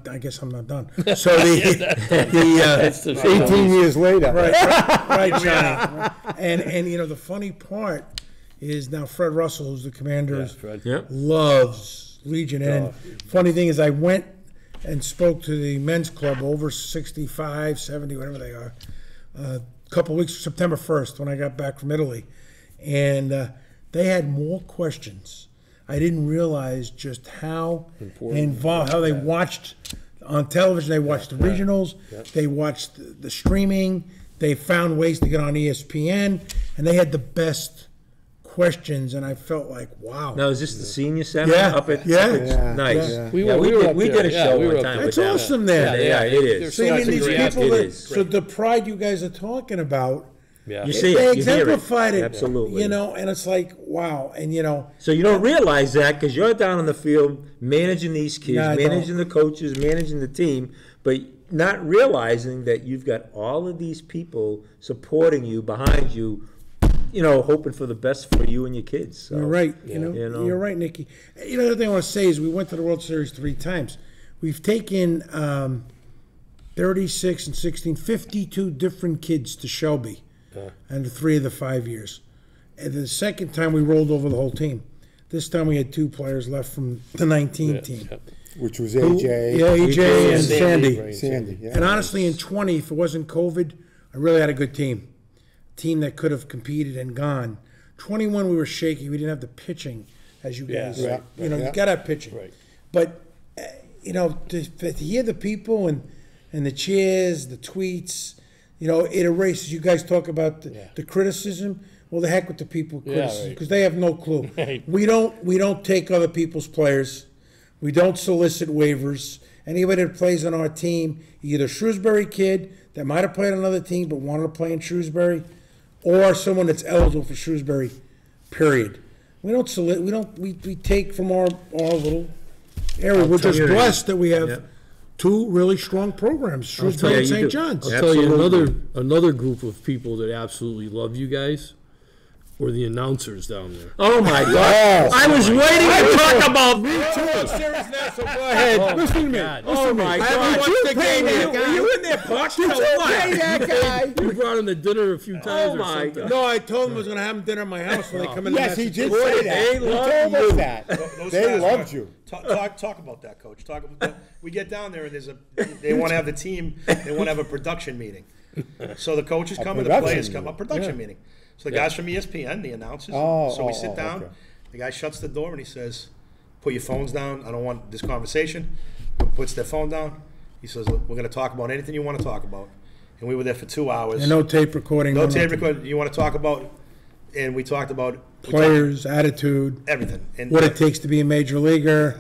Speaker 4: I guess I'm not done. So
Speaker 3: That's the
Speaker 1: 18 years later.
Speaker 4: right, Johnny. And the funny part is now Fred Russell, who's the commander,
Speaker 3: Fred.
Speaker 5: Yep.
Speaker 4: loves Legion. And funny thing is, I went and spoke to the men's club over 65, 70, whatever they are, a couple of weeks, September 1st, when I got back from Italy. And they had more questions. I didn't realize just how involved, how they watched on television. They watched the regionals. They watched the streaming. They found ways to get on ESPN, and they had the best questions. And I felt like, wow.
Speaker 5: Now, is this the senior center
Speaker 4: Yeah.
Speaker 5: up at?
Speaker 4: Yeah.
Speaker 1: Yeah.
Speaker 5: Nice.
Speaker 1: Yeah.
Speaker 3: We
Speaker 5: Yeah,
Speaker 3: were
Speaker 5: did,
Speaker 3: up
Speaker 5: we
Speaker 3: there.
Speaker 5: did a
Speaker 3: Yeah,
Speaker 5: show
Speaker 3: we were
Speaker 5: one
Speaker 3: up
Speaker 5: time
Speaker 3: there.
Speaker 5: with
Speaker 4: That's
Speaker 5: them.
Speaker 4: awesome there.
Speaker 5: Yeah, it is.
Speaker 4: So you
Speaker 3: That's
Speaker 4: mean
Speaker 3: a
Speaker 4: these
Speaker 3: great
Speaker 4: people
Speaker 5: it
Speaker 4: that,
Speaker 5: is.
Speaker 4: so the pride you guys are talking about,
Speaker 3: Yeah.
Speaker 5: You see
Speaker 4: They
Speaker 5: it, you hear it.
Speaker 4: exemplified it.
Speaker 5: Absolutely.
Speaker 4: You know, and it's like, wow. And, you know,
Speaker 5: So you don't realize that because you're down on the field managing these kids,
Speaker 4: No, I
Speaker 5: managing the coaches, managing the team, but not realizing that you've got all of these people supporting you, behind you, you know, hoping for the best for you and your kids. So,
Speaker 4: you're right. You know,
Speaker 5: You know.
Speaker 4: you're right, Nikki. You know, the other thing I want to say is we went to the World Series 3 times. We've taken 36 and 16, 52 different kids to Shelby and 3 of the 5 years. And the second time we rolled over the whole team. This time we had 2 players left from the 19 team.
Speaker 1: Which was
Speaker 4: Who-
Speaker 1: AJ.
Speaker 4: Yeah, AJ and Sandy.
Speaker 3: Right.
Speaker 1: Sandy, yeah.
Speaker 4: And honestly, in 20, if it wasn't COVID, I really had a good team. Team that could have competed and gone. 21, we were shaky. We didn't have the pitching, as you guys,
Speaker 1: Yeah,
Speaker 4: you know,
Speaker 1: yeah.
Speaker 4: you got to have pitching.
Speaker 3: Right.
Speaker 4: But, you know, to hear the people and the cheers, the tweets, you know, it erases. You guys talk about the criticism. Well, the heck with the people criticism,
Speaker 3: right.
Speaker 4: because they have no clue.
Speaker 3: Right.
Speaker 4: We don't take other people's players. We don't solicit waivers. Anybody that plays on our team, either Shrewsbury kid that might have played on another team but wanted to play in Shrewsbury, or someone that's eligible for Shrewsbury, period. We don't solicit. We take from our little area. We're just
Speaker 5: community.
Speaker 4: blessed that we have
Speaker 5: Yep.
Speaker 4: 2 really strong programs, Shrewsbury
Speaker 5: you
Speaker 4: and St.
Speaker 5: do.
Speaker 4: John's.
Speaker 3: I'll tell you
Speaker 5: Absolutely.
Speaker 3: another group of people that absolutely love you guys were the announcers down there.
Speaker 5: Oh my God! I was waiting to talk about.
Speaker 1: Go ahead. Listen to me.
Speaker 3: God.
Speaker 5: Oh my God!
Speaker 1: watched the game yet,
Speaker 5: Were you in there, Buck? So what?
Speaker 1: that guy.
Speaker 3: You brought him to dinner a few times
Speaker 5: Oh
Speaker 3: or
Speaker 5: my
Speaker 3: something.
Speaker 5: God.
Speaker 4: No, I told them I was going to have them dinner at my house when they come in.
Speaker 1: Yes, he did
Speaker 5: Boy,
Speaker 1: say
Speaker 5: they
Speaker 1: that. He
Speaker 5: love
Speaker 1: told us
Speaker 5: you.
Speaker 1: that.
Speaker 2: Those
Speaker 1: They
Speaker 2: guys
Speaker 1: loved
Speaker 2: are-
Speaker 1: you.
Speaker 2: Talk about that, Coach. Talk about that. We get down there and they want to have the team. They want to have a production meeting. So the coaches come and the
Speaker 1: production
Speaker 2: players come. A
Speaker 1: meeting.
Speaker 2: production meeting. So the guys from ESPN, the announcers.
Speaker 1: Oh,
Speaker 2: so we
Speaker 1: oh,
Speaker 2: sit
Speaker 1: oh,
Speaker 2: down.
Speaker 1: okay.
Speaker 2: The guy shuts the door and he says, "Put your phones down. I don't want this conversation." Puts their phone down. He says, "Look, we're going to talk about anything you want to talk about." And we were there for 2 hours.
Speaker 4: And no tape recording.
Speaker 2: No
Speaker 4: nothing.
Speaker 2: tape record. You want to talk about? And we talked about
Speaker 4: Players, attitude,
Speaker 2: everything. And
Speaker 4: what it takes to be a major leaguer.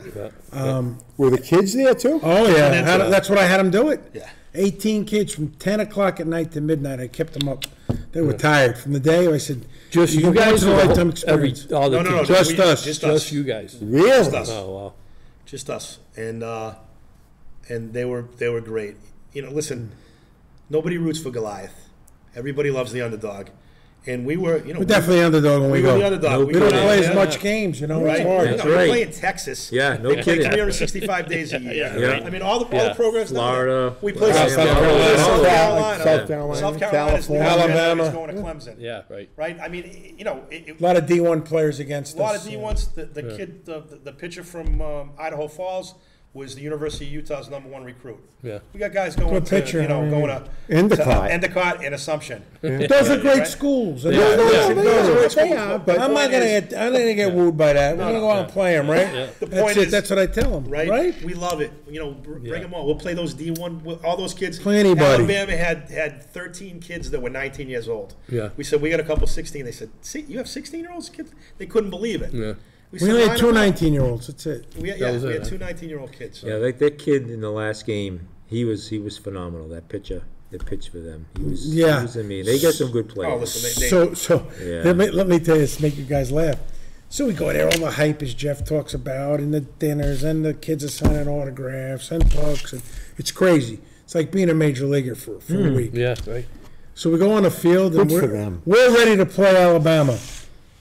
Speaker 1: Were the kids there too?
Speaker 4: Oh, yeah.
Speaker 2: into it.
Speaker 4: That's what I had them do it.
Speaker 2: Yeah.
Speaker 4: 18 kids from 10 o'clock at night to midnight. I kept them up. They were tired. From the day, I said,
Speaker 3: Just you
Speaker 4: "You're going
Speaker 3: guys
Speaker 4: to a
Speaker 3: or
Speaker 4: lifetime
Speaker 3: every
Speaker 4: experience."
Speaker 3: all the
Speaker 2: No,
Speaker 3: kids?
Speaker 4: Just us.
Speaker 3: Just you guys.
Speaker 1: Really?
Speaker 2: us.
Speaker 3: Oh wow.
Speaker 2: Just us, and they were great. You know, listen, nobody roots for Goliath. Everybody loves the underdog, and we were, you know,
Speaker 4: We're definitely underdog when we
Speaker 2: we were
Speaker 4: go.
Speaker 2: the underdog.
Speaker 4: We don't
Speaker 2: go
Speaker 4: play
Speaker 2: down
Speaker 4: as
Speaker 2: there,
Speaker 4: much games, you know.
Speaker 2: right?
Speaker 4: It's hard.
Speaker 5: That's
Speaker 2: You know,
Speaker 5: right.
Speaker 2: We play in Texas.
Speaker 5: Yeah, no
Speaker 2: They play
Speaker 5: kidding.
Speaker 2: 365 days a year.
Speaker 5: Yeah.
Speaker 2: I mean, all the programs. down there.
Speaker 5: Florida.
Speaker 2: We play
Speaker 5: South
Speaker 2: South
Speaker 5: Carolina.
Speaker 2: Carolina.
Speaker 1: South Carolina.
Speaker 2: South Carolina's
Speaker 1: California.
Speaker 4: Alabama.
Speaker 2: going to Clemson.
Speaker 3: Yeah, right.
Speaker 2: Right. I mean, you know,
Speaker 4: A lot of D1 players against
Speaker 2: a lot
Speaker 4: us.
Speaker 2: of D1s. The kid, the pitcher from Idaho Falls, was the University of Utah's #1 recruit.
Speaker 3: Yeah.
Speaker 2: We got guys going
Speaker 4: Good
Speaker 2: to,
Speaker 4: pitcher,
Speaker 2: you know,
Speaker 4: I mean,
Speaker 2: going to
Speaker 1: Endicott.
Speaker 2: Endicott and Assumption.
Speaker 4: Those are great
Speaker 2: Right.
Speaker 4: schools. And
Speaker 3: Yeah,
Speaker 4: those
Speaker 3: yeah.
Speaker 4: guys should go.
Speaker 1: They are, but
Speaker 4: I'm not gonna get wooed by that. We're gonna go out and play them, right?
Speaker 3: Yeah.
Speaker 2: The
Speaker 4: That's
Speaker 2: point
Speaker 4: it.
Speaker 2: is,
Speaker 4: That's what I tell them,
Speaker 2: right?
Speaker 4: right?
Speaker 2: We love it. You know, bring them on. We'll play those D1. All those kids.
Speaker 4: Play anybody.
Speaker 2: Alabama had 13 kids that were 19 years old.
Speaker 3: Yeah.
Speaker 2: We said we got a couple 16. They said, "See, you have 16-year-olds kids?" They couldn't believe it.
Speaker 3: Yeah.
Speaker 4: We
Speaker 2: said,
Speaker 4: only had
Speaker 2: "Line
Speaker 4: two
Speaker 2: them up."
Speaker 4: 19-year-olds. That's it.
Speaker 2: We had,
Speaker 3: That was
Speaker 2: we
Speaker 3: it,
Speaker 2: had two
Speaker 3: huh?
Speaker 2: 19-year-old kids. So.
Speaker 5: Yeah, that kid in the last game, he was phenomenal. That pitcher that pitched for them, he was.
Speaker 4: Yeah.
Speaker 5: He was, I mean, they got some good players.
Speaker 2: Oh, listen,
Speaker 4: So
Speaker 5: Yeah.
Speaker 4: let me tell you this, make you guys laugh. So we go there, all the hype as Jeff talks about, and the dinners, and the kids are signing autographs and books, and it's crazy. It's like being a major leaguer for a week.
Speaker 3: Yeah, right.
Speaker 4: So we go on the field, and
Speaker 1: Good for them.
Speaker 4: we're ready to play Alabama.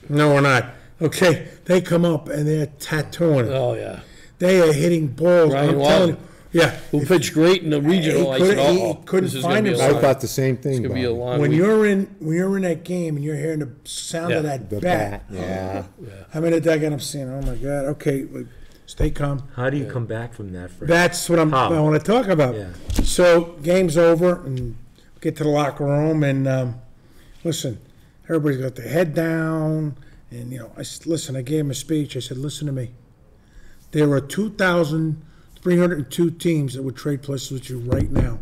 Speaker 4: No, we're not. Okay, they come up and they're tattooing.
Speaker 3: Oh yeah.
Speaker 4: They are hitting balls.
Speaker 3: Ryan
Speaker 4: I'm telling
Speaker 3: Walton.
Speaker 4: you. Yeah.
Speaker 3: Who pitched great in the regional? I said,
Speaker 4: couldn't- he
Speaker 3: "Oh,
Speaker 4: couldn't
Speaker 3: this is
Speaker 4: find
Speaker 3: gonna be a
Speaker 4: himself.
Speaker 1: I
Speaker 3: long-
Speaker 1: thought the same
Speaker 3: It's
Speaker 1: thing.
Speaker 3: gonna be a
Speaker 1: Bob.
Speaker 3: long
Speaker 4: When
Speaker 3: week."
Speaker 4: you're in that game and you're hearing the sound of
Speaker 3: Yeah.
Speaker 4: that
Speaker 1: The
Speaker 4: bat,
Speaker 1: bat, yeah.
Speaker 4: I'm in the dugout. I'm saying, "Oh my God, okay, like, stay calm."
Speaker 5: How do you come back from that? Frank?
Speaker 4: That's what
Speaker 5: How?
Speaker 4: I want to talk about.
Speaker 5: Yeah.
Speaker 4: So game's over, and get to the locker room, and listen, everybody's got their head down, and listen. I gave him a speech. I said, "Listen to me. There are 2,302 teams that would trade places with you right now.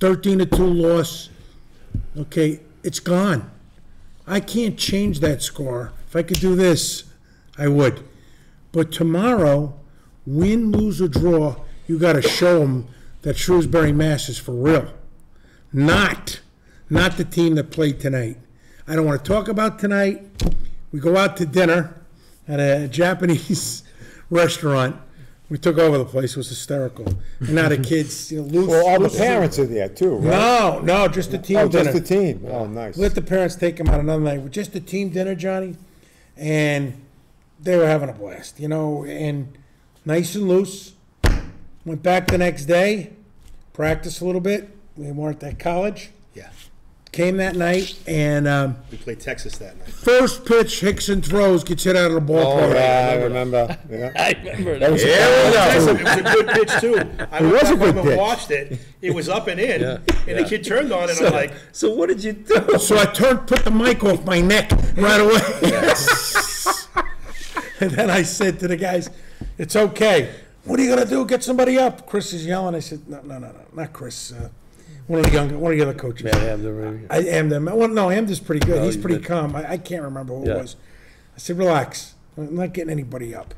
Speaker 4: 13-2 loss. Okay, it's gone. I can't change that score. If I could do this, I would. But tomorrow, win, lose, or draw, you got to show them that Shrewsbury, Mass is for real. Not not the team that played tonight. I don't want to talk about tonight. We go out to dinner at a Japanese restaurant. We took over the place. It was hysterical. And now the kids, lose.
Speaker 1: Well, all the parents are there too, right?
Speaker 4: No, just the team
Speaker 1: Oh,
Speaker 4: dinner.
Speaker 1: just the team. Oh, nice.
Speaker 4: Let the parents take them out another night. With just the team dinner, Johnny, and they were having a blast, and nice and loose. Went back the next day, practiced a little bit. We weren't at college.
Speaker 2: Yeah.
Speaker 4: Came that night, and
Speaker 2: We played Texas that night.
Speaker 4: first pitch Hickson throws, gets hit out of the ball.
Speaker 1: Oh, yeah, I remember. Yeah.
Speaker 3: I remember
Speaker 1: That
Speaker 3: that.
Speaker 1: was a
Speaker 2: It was a good pitch too. I went
Speaker 1: was
Speaker 2: back
Speaker 1: a good
Speaker 2: home
Speaker 1: pitch.
Speaker 2: and watched it. It was up and in,
Speaker 3: Yeah,
Speaker 2: and the kid turned on it. And I'm like,
Speaker 5: So what did you do?
Speaker 4: So I put the mic off my neck right away. And then I said to the guys, "It's okay. What are you gonna do? Get somebody up?" Chris is yelling. I said, "No, not Chris. One of the other coaches."
Speaker 3: Yeah, have the radio.
Speaker 4: I am them. Well, no, Amda's pretty good.
Speaker 3: Oh,
Speaker 4: He's
Speaker 3: you
Speaker 4: pretty
Speaker 3: did.
Speaker 4: calm. I can't remember who
Speaker 3: Yeah.
Speaker 4: it was. I said, "Relax. I'm not getting anybody up.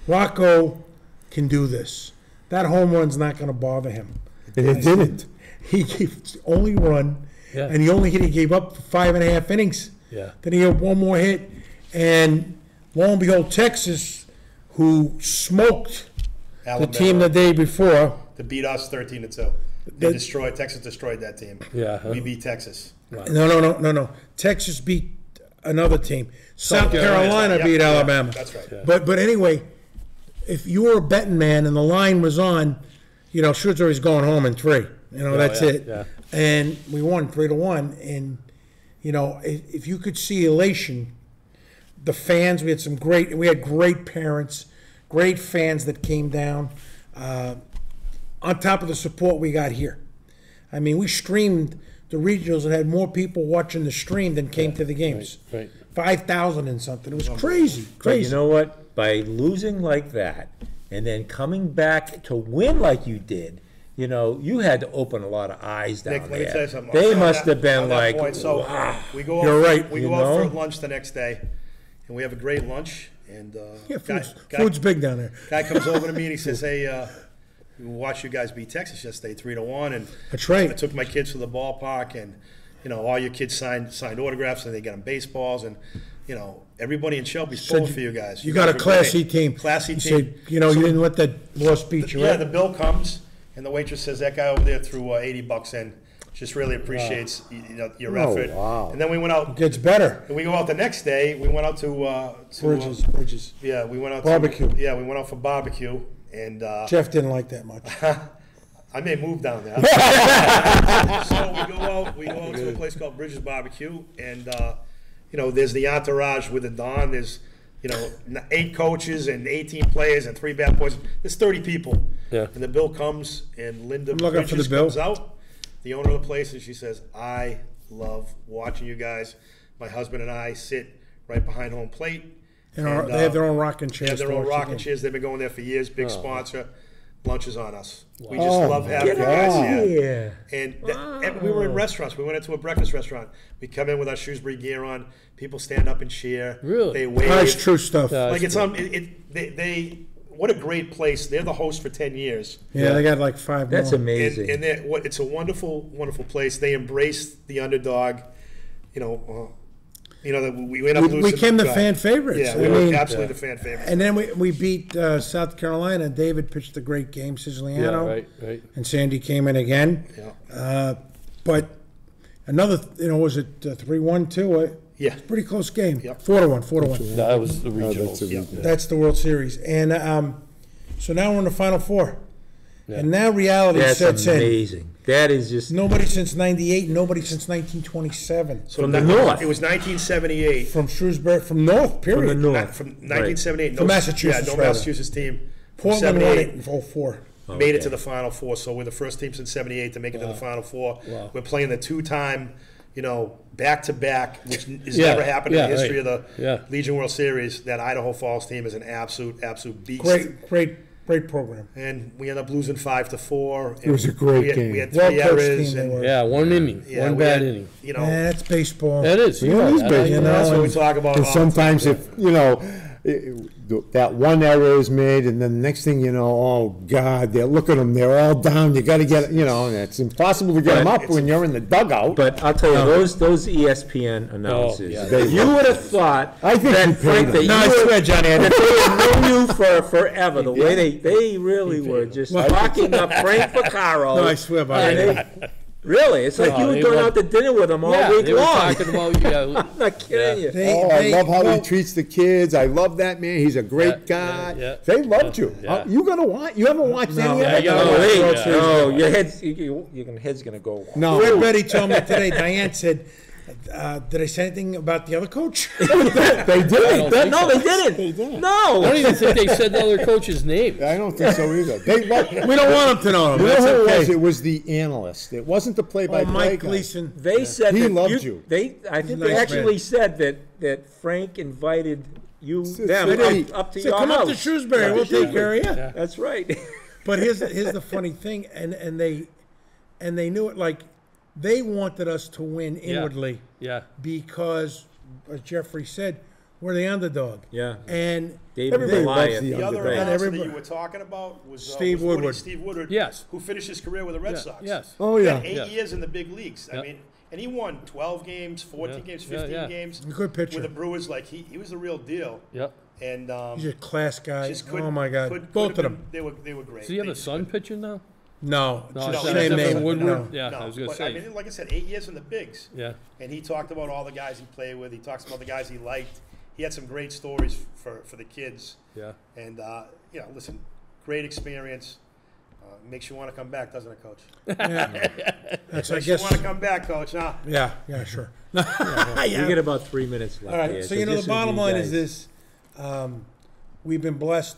Speaker 4: Rocco can do this. That home run's not going to bother him."
Speaker 1: And it didn't.
Speaker 4: He gave only run,
Speaker 3: Yeah.
Speaker 4: and the only hit he gave up for 5.5 innings.
Speaker 3: Yeah.
Speaker 4: Then he had one more hit, and lo and behold, Texas, who smoked the
Speaker 2: Alabama
Speaker 4: team the day before,
Speaker 2: to beat us 13-2. Texas destroyed that team.
Speaker 3: Yeah, huh?
Speaker 2: We beat Texas.
Speaker 4: no. Texas beat another team. South
Speaker 2: Carolina.
Speaker 4: Carolina
Speaker 2: Yep,
Speaker 4: beat
Speaker 2: yeah,
Speaker 4: Alabama.
Speaker 2: that's right. Yeah.
Speaker 4: But anyway, if you were a betting man and the line was on, Shrewsbury's going home in 3. That's
Speaker 3: yeah,
Speaker 4: it.
Speaker 3: yeah.
Speaker 4: And we won 3-1. And if you could see elation, the fans, we had great parents, great fans that came down. On top of the support we got here. I mean, we streamed the regionals and had more people watching the stream than came to the games.
Speaker 3: Right.
Speaker 4: 5,000 and something. It was crazy,
Speaker 5: But
Speaker 4: crazy.
Speaker 5: you know what? By losing like that and then coming back to win like you did, you had to open a lot of eyes down
Speaker 2: Nick, let me
Speaker 5: there.
Speaker 2: tell you something.
Speaker 5: They
Speaker 2: On
Speaker 5: must
Speaker 2: that-
Speaker 5: have been
Speaker 2: on that
Speaker 5: like,
Speaker 2: point, so
Speaker 5: wow.
Speaker 2: we go
Speaker 4: You're
Speaker 2: out,
Speaker 4: right,
Speaker 2: We
Speaker 5: you
Speaker 2: go out for
Speaker 5: know?
Speaker 2: lunch the next day, and we have a great lunch. And
Speaker 4: Yeah,
Speaker 2: guy,
Speaker 4: food's big down there.
Speaker 2: guy comes over to me and he says, "Hey, we watched you guys beat Texas yesterday, 3-1." And
Speaker 4: That's right.
Speaker 2: I took my kids to the ballpark, and all your kids signed autographs, and they got them baseballs, and everybody in Shelby's pulling for you guys.
Speaker 4: You got a
Speaker 2: guys are great.
Speaker 4: classy team.
Speaker 2: Classy
Speaker 4: You
Speaker 2: team.
Speaker 4: said, you didn't let that loss beat you,
Speaker 2: Yeah,
Speaker 4: right?
Speaker 2: the bill comes, and the waitress says, "That guy over there threw $80 in. Just really appreciates your
Speaker 1: Oh,
Speaker 2: effort."
Speaker 1: wow.
Speaker 2: And then we went out.
Speaker 4: Gets better.
Speaker 2: And we go out the next day. We went out to
Speaker 4: Bridges.
Speaker 2: yeah, we went out
Speaker 4: Barbecue.
Speaker 2: Yeah, we went out for barbecue, and
Speaker 4: Jeff didn't like that much.
Speaker 2: I may move down there. So we go out to a place called Bridges Barbecue, and there's the entourage with the Don. There's 8 coaches and 18 players and 3 bad boys. There's 30 people.
Speaker 3: Yeah.
Speaker 2: And the bill comes, and Linda
Speaker 4: looking for
Speaker 2: Bridges
Speaker 4: the bill.
Speaker 2: comes out, the owner of the place, and she says, "I love watching you guys. My husband and I sit right behind home plate.
Speaker 4: And they have their own rocking chairs.
Speaker 2: They have their
Speaker 4: to
Speaker 2: own
Speaker 4: watch the
Speaker 2: rocking
Speaker 4: game.
Speaker 2: chairs. They've been going there for years. Big sponsor. Lunch is on us. We just
Speaker 1: Oh,
Speaker 2: love having you
Speaker 1: get
Speaker 2: guys
Speaker 1: out.
Speaker 2: here. And we were in restaurants. We went into a breakfast restaurant. We come in with our Shrewsbury gear on. People stand up and cheer.
Speaker 3: Really?
Speaker 2: They wave.
Speaker 4: That's true stuff.
Speaker 2: Like it's what a great place. They're the host for 10 years.
Speaker 4: Yeah, they got like 5
Speaker 5: That's
Speaker 4: more.
Speaker 5: amazing.
Speaker 2: And it's a wonderful, wonderful place. They embrace the underdog. That we end up losing.
Speaker 4: We became the
Speaker 2: God.
Speaker 4: fan favorites.
Speaker 2: Yeah,
Speaker 4: I
Speaker 2: we
Speaker 4: mean,
Speaker 2: were absolutely the fan favorite.
Speaker 4: and then we beat South Carolina. David pitched a great game,
Speaker 3: Yeah,
Speaker 4: Siciliano.
Speaker 3: right.
Speaker 4: And Sandy came in again.
Speaker 2: Yeah.
Speaker 4: But another, was it 3-1 too?
Speaker 2: Yeah.
Speaker 4: Pretty close game.
Speaker 2: Yep.
Speaker 4: 4-1.
Speaker 3: That was the
Speaker 1: Oh,
Speaker 3: regionals.
Speaker 1: that's a
Speaker 2: Yeah.
Speaker 1: regional.
Speaker 4: That's the World Series. And so now we're in the Final Four.
Speaker 3: Yeah.
Speaker 4: And now reality
Speaker 5: That's
Speaker 4: sets in.
Speaker 5: amazing. That is just
Speaker 4: Nobody since 98, nobody since 1927.
Speaker 2: So
Speaker 5: From the
Speaker 2: that-
Speaker 5: north.
Speaker 2: It was 1978.
Speaker 4: From Shrewsbury, from North, period.
Speaker 5: from the north.
Speaker 2: From 1978.
Speaker 4: From Massachusetts,
Speaker 2: Yeah, no
Speaker 4: rather.
Speaker 2: Massachusetts team. From
Speaker 4: Portland won
Speaker 2: 78
Speaker 4: it in 04.
Speaker 2: made it to the Final Four. So we're the first team since 78 to make it to the Final Four.
Speaker 3: Wow.
Speaker 2: We're playing the 2-time, back-to-back, which has
Speaker 3: Yeah,
Speaker 2: never happened in the
Speaker 3: yeah,
Speaker 2: history
Speaker 3: right.
Speaker 2: of the
Speaker 3: Yeah.
Speaker 2: Legion World Series. That Idaho Falls team is an absolute beast.
Speaker 4: Great program.
Speaker 2: And we end up losing 5-4.
Speaker 1: It was a great
Speaker 2: we had,
Speaker 1: game.
Speaker 2: We had
Speaker 4: Well
Speaker 2: 3
Speaker 4: coached
Speaker 2: errors.
Speaker 4: team they
Speaker 2: And,
Speaker 4: were.
Speaker 3: Yeah, one inning,
Speaker 2: yeah,
Speaker 3: one
Speaker 2: we
Speaker 3: bad
Speaker 2: had,
Speaker 3: inning.
Speaker 4: Man, that's baseball.
Speaker 3: That is.
Speaker 1: Yeah, it is
Speaker 3: that.
Speaker 1: baseball.
Speaker 4: You know,
Speaker 2: that's what we talk about.
Speaker 1: And
Speaker 2: all the time.
Speaker 1: sometimes if, that one error is made, and then the next thing you know, oh God, look at them, they're all down. You got to get, and it's impossible to get them up when you're in the dugout.
Speaker 5: But I'll tell you, those ESPN announcers,
Speaker 3: yeah.
Speaker 5: you would have thought
Speaker 1: I think
Speaker 5: that
Speaker 1: you
Speaker 5: Frank,
Speaker 1: paid them.
Speaker 5: that
Speaker 4: No, I
Speaker 5: you
Speaker 4: swear, Johnny, I
Speaker 5: that they had known you for forever. The way they really were just talking up Frank Vaccaro.
Speaker 4: No, I swear by
Speaker 5: and
Speaker 4: it.
Speaker 5: Really, it's like you were
Speaker 3: they
Speaker 5: going
Speaker 3: were-
Speaker 5: out to dinner with him all
Speaker 3: Yeah,
Speaker 5: week
Speaker 3: they were
Speaker 5: long.
Speaker 3: talking about, yeah.
Speaker 5: I'm not kidding you.
Speaker 1: I love how he treats the kids. I love that man. He's a great guy.
Speaker 3: yeah.
Speaker 1: They loved you.
Speaker 3: Yeah.
Speaker 1: You haven't watched any of
Speaker 3: Yeah,
Speaker 1: it?
Speaker 3: you
Speaker 5: Oh,
Speaker 3: gotta watch
Speaker 5: wait,
Speaker 3: it.
Speaker 5: no, your head's gonna go.
Speaker 1: No.
Speaker 4: Fred Betty told me today, Diane said, did I say anything about the other coach?
Speaker 1: They did.
Speaker 5: No, they didn't.
Speaker 3: I
Speaker 5: No.
Speaker 3: don't even think they said the other coach's name.
Speaker 1: I don't think so either. They love.
Speaker 4: We don't want him to know him.
Speaker 1: You know
Speaker 4: That's
Speaker 1: who it
Speaker 4: okay.
Speaker 1: was? It was the analyst. It wasn't the play-by-play
Speaker 4: Mike
Speaker 1: guy.
Speaker 4: Gleason.
Speaker 5: They said
Speaker 1: He
Speaker 5: that
Speaker 1: loved you.
Speaker 5: I think
Speaker 4: nice
Speaker 5: they actually
Speaker 4: man.
Speaker 5: said that Frank invited you them
Speaker 1: City.
Speaker 5: up to
Speaker 4: So
Speaker 5: your
Speaker 4: come
Speaker 5: house.
Speaker 4: up to Shrewsbury. We'll take care of you.
Speaker 5: That's right.
Speaker 4: But here's the funny thing, and they knew it. Like they wanted us to win inwardly
Speaker 3: Yeah.
Speaker 4: because, as Jeffrey said, we're the underdog.
Speaker 5: Yeah.
Speaker 4: and
Speaker 5: David
Speaker 1: Everybody loves
Speaker 5: Goliath.
Speaker 1: the
Speaker 2: The other
Speaker 1: underdog.
Speaker 2: announcer that
Speaker 4: everybody-
Speaker 2: you were talking about was
Speaker 4: Steve
Speaker 2: was Woody,
Speaker 4: Woodward.
Speaker 2: Steve Woodward,
Speaker 3: Yes.
Speaker 2: who finished his career with the Red
Speaker 3: Yeah,
Speaker 2: Sox.
Speaker 3: yes.
Speaker 1: Oh
Speaker 2: He
Speaker 1: yeah.
Speaker 2: had 8
Speaker 3: Yeah.
Speaker 2: years in the big leagues. I
Speaker 3: Yeah.
Speaker 2: mean, and he won 12 games, 14
Speaker 3: Yeah.
Speaker 2: games,
Speaker 3: Yeah,
Speaker 2: 15
Speaker 3: yeah.
Speaker 2: games.
Speaker 4: Good pitcher.
Speaker 2: With the Brewers, like he was the real deal.
Speaker 3: Yep.
Speaker 2: And
Speaker 4: he's a class guy.
Speaker 2: just couldn't-
Speaker 4: Oh my God,
Speaker 2: couldn't
Speaker 4: both
Speaker 2: have
Speaker 4: of them.
Speaker 2: been- They were great.
Speaker 3: Does he have
Speaker 2: They
Speaker 3: a
Speaker 2: just
Speaker 3: son
Speaker 2: couldn't-
Speaker 3: pitching now?
Speaker 4: No,
Speaker 3: No,
Speaker 4: it's
Speaker 3: it's
Speaker 4: the
Speaker 3: not
Speaker 4: same
Speaker 3: different
Speaker 4: name.
Speaker 3: Woodward.
Speaker 4: No.
Speaker 3: Yeah,
Speaker 2: No,
Speaker 3: I was gonna
Speaker 2: but,
Speaker 3: say.
Speaker 2: I mean, like I said, 8 years in the bigs.
Speaker 3: Yeah.
Speaker 2: And he talked about all the guys he played with. He talks about the guys he liked. He had some great stories for the kids.
Speaker 3: Yeah.
Speaker 2: And listen, great experience. Makes you want to come back, doesn't it, Coach?
Speaker 4: That's, I
Speaker 2: Makes you
Speaker 4: guess.
Speaker 2: want to come back, Coach. Huh?
Speaker 4: Yeah, sure.
Speaker 5: We get about 3 minutes left.
Speaker 4: All right.
Speaker 5: here,
Speaker 4: So
Speaker 5: this
Speaker 4: the
Speaker 5: is
Speaker 4: bottom
Speaker 5: you
Speaker 4: line
Speaker 5: guys.
Speaker 4: is this: we've been blessed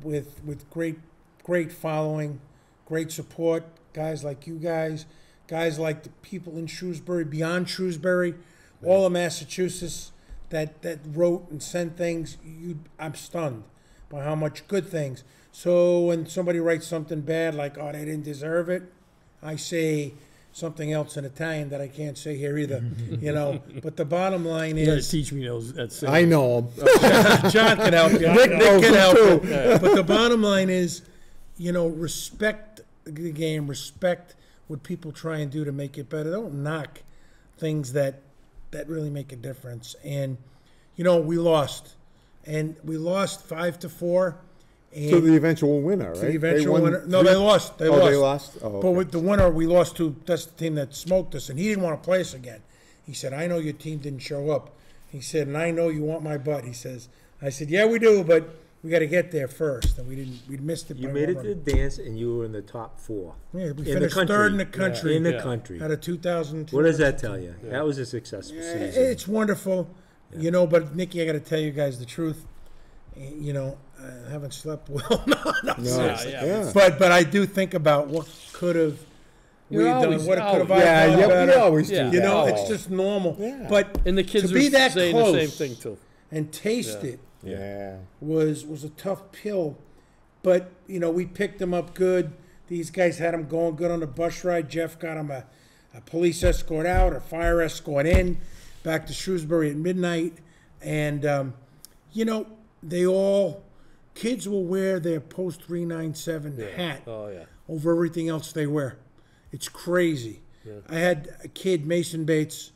Speaker 4: with great following, great support. Guys like you guys like the people in Shrewsbury, beyond Shrewsbury, all of Massachusetts that wrote and sent things. I'm stunned by how much good things. So when somebody writes something bad, like "oh, they didn't deserve it," I say something else in Italian that I can't say here either. But the bottom line
Speaker 3: You gotta
Speaker 4: is,
Speaker 3: teach me those. That's
Speaker 1: I know him.
Speaker 4: John can help you.
Speaker 1: Nick knows
Speaker 4: can
Speaker 1: him
Speaker 4: help
Speaker 1: too.
Speaker 4: you. But the bottom line is, respect the game, respect what people try and do to make it better. Don't knock things that really make a difference. And we lost, and we lost 5-4. And
Speaker 1: To the eventual winner, right?
Speaker 4: to the eventual
Speaker 1: won
Speaker 4: winner. No,
Speaker 1: three-
Speaker 4: they lost. They
Speaker 1: Oh,
Speaker 4: lost.
Speaker 1: they lost? Oh,
Speaker 4: But
Speaker 1: okay.
Speaker 4: with the winner, we lost to. That's the team that smoked us, and he didn't want to play us again. He said, "I know your team didn't show up." He said, "And I know you want my butt." He says, "I said, yeah, we do, but we got to get there first, and we didn't. We missed it.
Speaker 5: You
Speaker 4: by
Speaker 5: made it
Speaker 4: one
Speaker 5: to the
Speaker 4: run.
Speaker 5: dance, and you were in the top 4.
Speaker 4: Yeah, we
Speaker 5: in the
Speaker 4: finished
Speaker 5: country.
Speaker 4: third in the country.
Speaker 5: In the
Speaker 3: Yeah.
Speaker 5: country.
Speaker 4: Out of 2000.
Speaker 5: What does that tell you? That was a successful season.
Speaker 4: It's wonderful, But Nikki, I got to tell you guys the truth. I haven't slept well. No, seriously.
Speaker 3: yeah.
Speaker 4: But I do think about what could have we
Speaker 3: You're
Speaker 4: done,
Speaker 3: always-
Speaker 4: what could have I
Speaker 3: always-
Speaker 4: done
Speaker 1: Yeah,
Speaker 4: better.
Speaker 1: we always do
Speaker 3: Yeah.
Speaker 1: that.
Speaker 4: It's just normal.
Speaker 1: Yeah.
Speaker 4: But
Speaker 3: And the kids
Speaker 4: to be
Speaker 3: were
Speaker 4: that
Speaker 3: saying
Speaker 4: close
Speaker 3: the same thing too.
Speaker 4: and taste it
Speaker 1: Yeah.
Speaker 4: was a tough pill. But we picked them up good. These guys had them going good on the bus ride. Jeff got them a police escort out, a fire escort in, back to Shrewsbury at midnight, and they all kids will wear their post 397 hat
Speaker 3: Oh yeah.
Speaker 4: over everything else they wear. It's crazy. I had a kid, Mason Bates,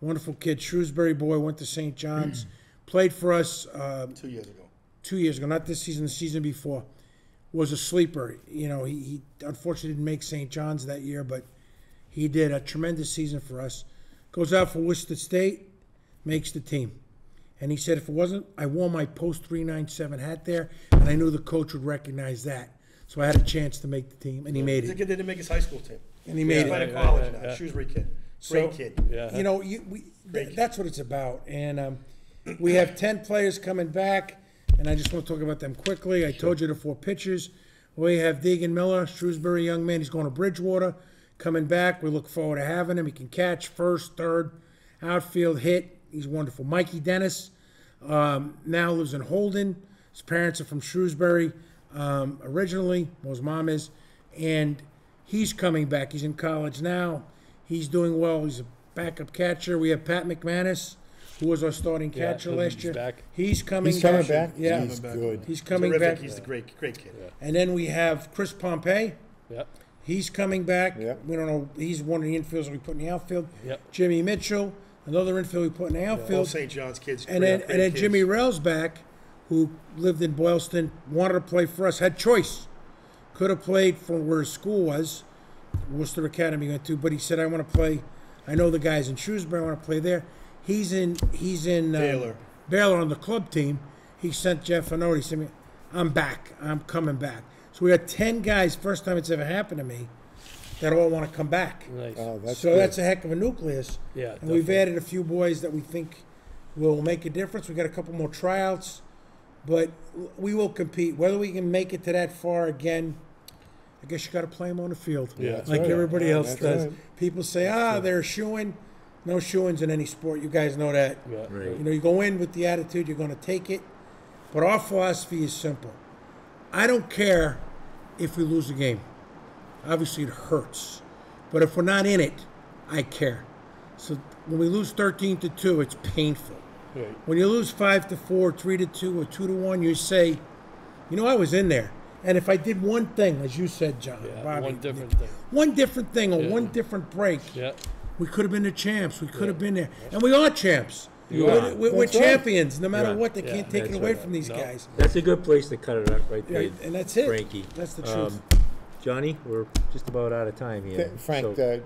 Speaker 4: wonderful kid, Shrewsbury boy, went to St. John's, played for us
Speaker 2: 2 years ago.
Speaker 4: 2 years ago, not this season, the season before, was a sleeper. He unfortunately didn't make St. John's that year, but he did a tremendous season for us. Goes out for Worcester State, makes the team. And he said, if it wasn't, I wore my post 397 hat there, and I knew the coach would recognize that. So I had a chance to make the team, and he made
Speaker 2: The
Speaker 4: it.
Speaker 2: kid didn't make his high school team.
Speaker 4: And he made
Speaker 2: He's
Speaker 4: it.
Speaker 2: playing in
Speaker 3: Yeah,
Speaker 2: college
Speaker 3: yeah,
Speaker 2: now.
Speaker 3: yeah.
Speaker 2: Shrewsbury kid.
Speaker 4: So,
Speaker 2: Great kid.
Speaker 3: Yeah.
Speaker 4: That's what it's about. And we have 10 players coming back, and I just want to talk about them quickly. I told you the 4 pitchers. We have Deegan Miller, Shrewsbury young man. He's going to Bridgewater, coming back. We look forward to having him. He can catch first, third, outfield, hit. He's wonderful. Mikey Dennis now lives in Holden. His parents are from Shrewsbury originally. Well, his mom is. And he's coming back. He's in college now. He's doing well. He's a backup catcher. We have Pat McManus, who was our starting
Speaker 3: Yeah,
Speaker 4: catcher
Speaker 3: he's
Speaker 4: last year.
Speaker 3: back.
Speaker 4: He's coming
Speaker 1: He's coming
Speaker 4: back.
Speaker 1: back?
Speaker 4: Yeah,
Speaker 1: He's good.
Speaker 4: he's coming
Speaker 2: Terrific.
Speaker 4: back.
Speaker 2: He's a great kid.
Speaker 4: And then we have Chris Pompey.
Speaker 3: Yep.
Speaker 4: He's coming back.
Speaker 1: Yep.
Speaker 4: We don't know. He's one of the infielders we put in the outfield.
Speaker 3: Yep.
Speaker 4: Jimmy Mitchell, another infield we put in the
Speaker 2: All
Speaker 4: outfield.
Speaker 2: St. John's kids.
Speaker 4: And
Speaker 2: great
Speaker 4: then
Speaker 2: kids.
Speaker 4: Jimmy Rell's back, who lived in Boylston, wanted to play for us, had choice. Could have played from where his school was, Worcester Academy he went to, but he said, I want to play. I know the guys in Shrewsbury, I want to play there. He's in
Speaker 2: Baylor.
Speaker 4: Baylor on the club team. He sent Jeff a note. He said, I'm back. I'm coming back. So we had 10 guys, first time it's ever happened to me, that all want to come back.
Speaker 3: Nice.
Speaker 1: Oh, that's
Speaker 4: So
Speaker 1: good.
Speaker 4: that's a heck of a nucleus.
Speaker 3: Yeah,
Speaker 4: And we've
Speaker 3: definitely.
Speaker 4: added a few boys that we think will make a difference. We got a couple more tryouts, but we will compete. Whether we can make it to that far again, I guess you got to play them on the field,
Speaker 3: Yeah, that's
Speaker 4: like
Speaker 1: right.
Speaker 4: everybody
Speaker 1: Yeah,
Speaker 4: else
Speaker 1: that's
Speaker 4: does.
Speaker 1: right.
Speaker 4: People say, they're shooing. No shooings in any sport. You guys know that.
Speaker 3: Yeah.
Speaker 5: Right.
Speaker 4: You know, you go in with the attitude you're going to take it. But our philosophy is simple. I don't care if we lose a game. Obviously, it hurts. But if we're not in it, I care. So when we lose 13-2, it's painful.
Speaker 3: Right.
Speaker 4: When you lose 5-4, 3-2, or 2-1, you say, you know, I was in there. And if I did one thing, as you said, John,
Speaker 3: Yeah,
Speaker 4: Bobby,
Speaker 3: one different thing.
Speaker 4: one different thing or
Speaker 3: Yeah.
Speaker 4: one different break,
Speaker 3: Yeah.
Speaker 4: we could have been the champs. We could have been there. And we are champs.
Speaker 3: You
Speaker 4: We're,
Speaker 3: are.
Speaker 4: we're
Speaker 1: That's right.
Speaker 4: champions. No matter
Speaker 5: Yeah.
Speaker 4: what, they
Speaker 3: Yeah,
Speaker 4: can't take it
Speaker 5: that's
Speaker 4: away
Speaker 5: right.
Speaker 4: from these
Speaker 3: No.
Speaker 4: guys.
Speaker 5: That's a good place to cut it up right there,
Speaker 4: Right, and that's it.
Speaker 5: Frankie.
Speaker 4: That's the truth.
Speaker 5: Johnny, we're just about out of time here.
Speaker 1: Frank,
Speaker 5: so-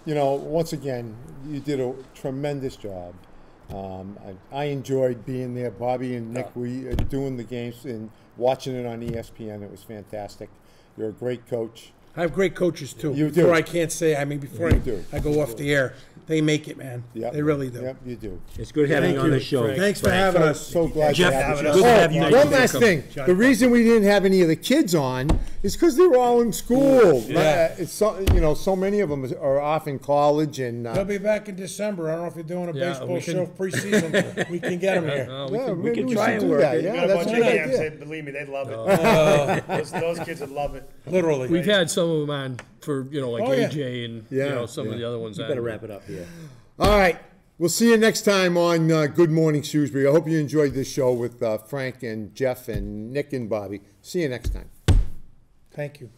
Speaker 1: you know, once again, you did a tremendous job. I enjoyed being there. Bobby and Nick, we doing the games and watching it on ESPN. It was fantastic. You're a great coach.
Speaker 4: I have great coaches too.
Speaker 1: You do.
Speaker 4: Before I can't say. I mean, before
Speaker 1: You do.
Speaker 4: I go off the air, they make it, man.
Speaker 1: Yep.
Speaker 4: They really do.
Speaker 1: Yep, you do.
Speaker 5: It's good having you on the show.
Speaker 3: Frank.
Speaker 4: Thanks for having us.
Speaker 1: So glad
Speaker 5: Jeff,
Speaker 1: to have you.
Speaker 2: good to have you.
Speaker 1: One last thing. The reason we didn't have any of the kids on is because they were all in school.
Speaker 4: Yeah.
Speaker 1: It's so, you know, so many of them are off in college and.
Speaker 4: They'll be back in December. I don't know if you're doing a
Speaker 3: Yeah,
Speaker 4: baseball
Speaker 3: we can-
Speaker 4: show preseason. We can get them here.
Speaker 1: yeah,
Speaker 5: we
Speaker 1: maybe
Speaker 5: could
Speaker 1: we
Speaker 5: try
Speaker 1: should
Speaker 5: and
Speaker 1: do
Speaker 5: work
Speaker 1: that.
Speaker 5: it.
Speaker 1: Yeah,
Speaker 2: You got a
Speaker 1: that's
Speaker 2: bunch
Speaker 1: a
Speaker 2: of
Speaker 1: good
Speaker 2: camps,
Speaker 1: idea.
Speaker 2: believe me, they'd love it. those kids would love it.
Speaker 4: Literally.
Speaker 3: We've had some of them on for, you know, like
Speaker 4: Oh, yeah.
Speaker 3: AJ and,
Speaker 1: Yeah,
Speaker 3: you know, some
Speaker 1: yeah.
Speaker 3: of the other ones.
Speaker 5: You better wrap it up here.
Speaker 1: All right. We'll see you next time on Good Morning Shrewsbury. I hope you enjoyed this show with Frank and Jeff and Nick and Bobby. See you next time.
Speaker 4: Thank you.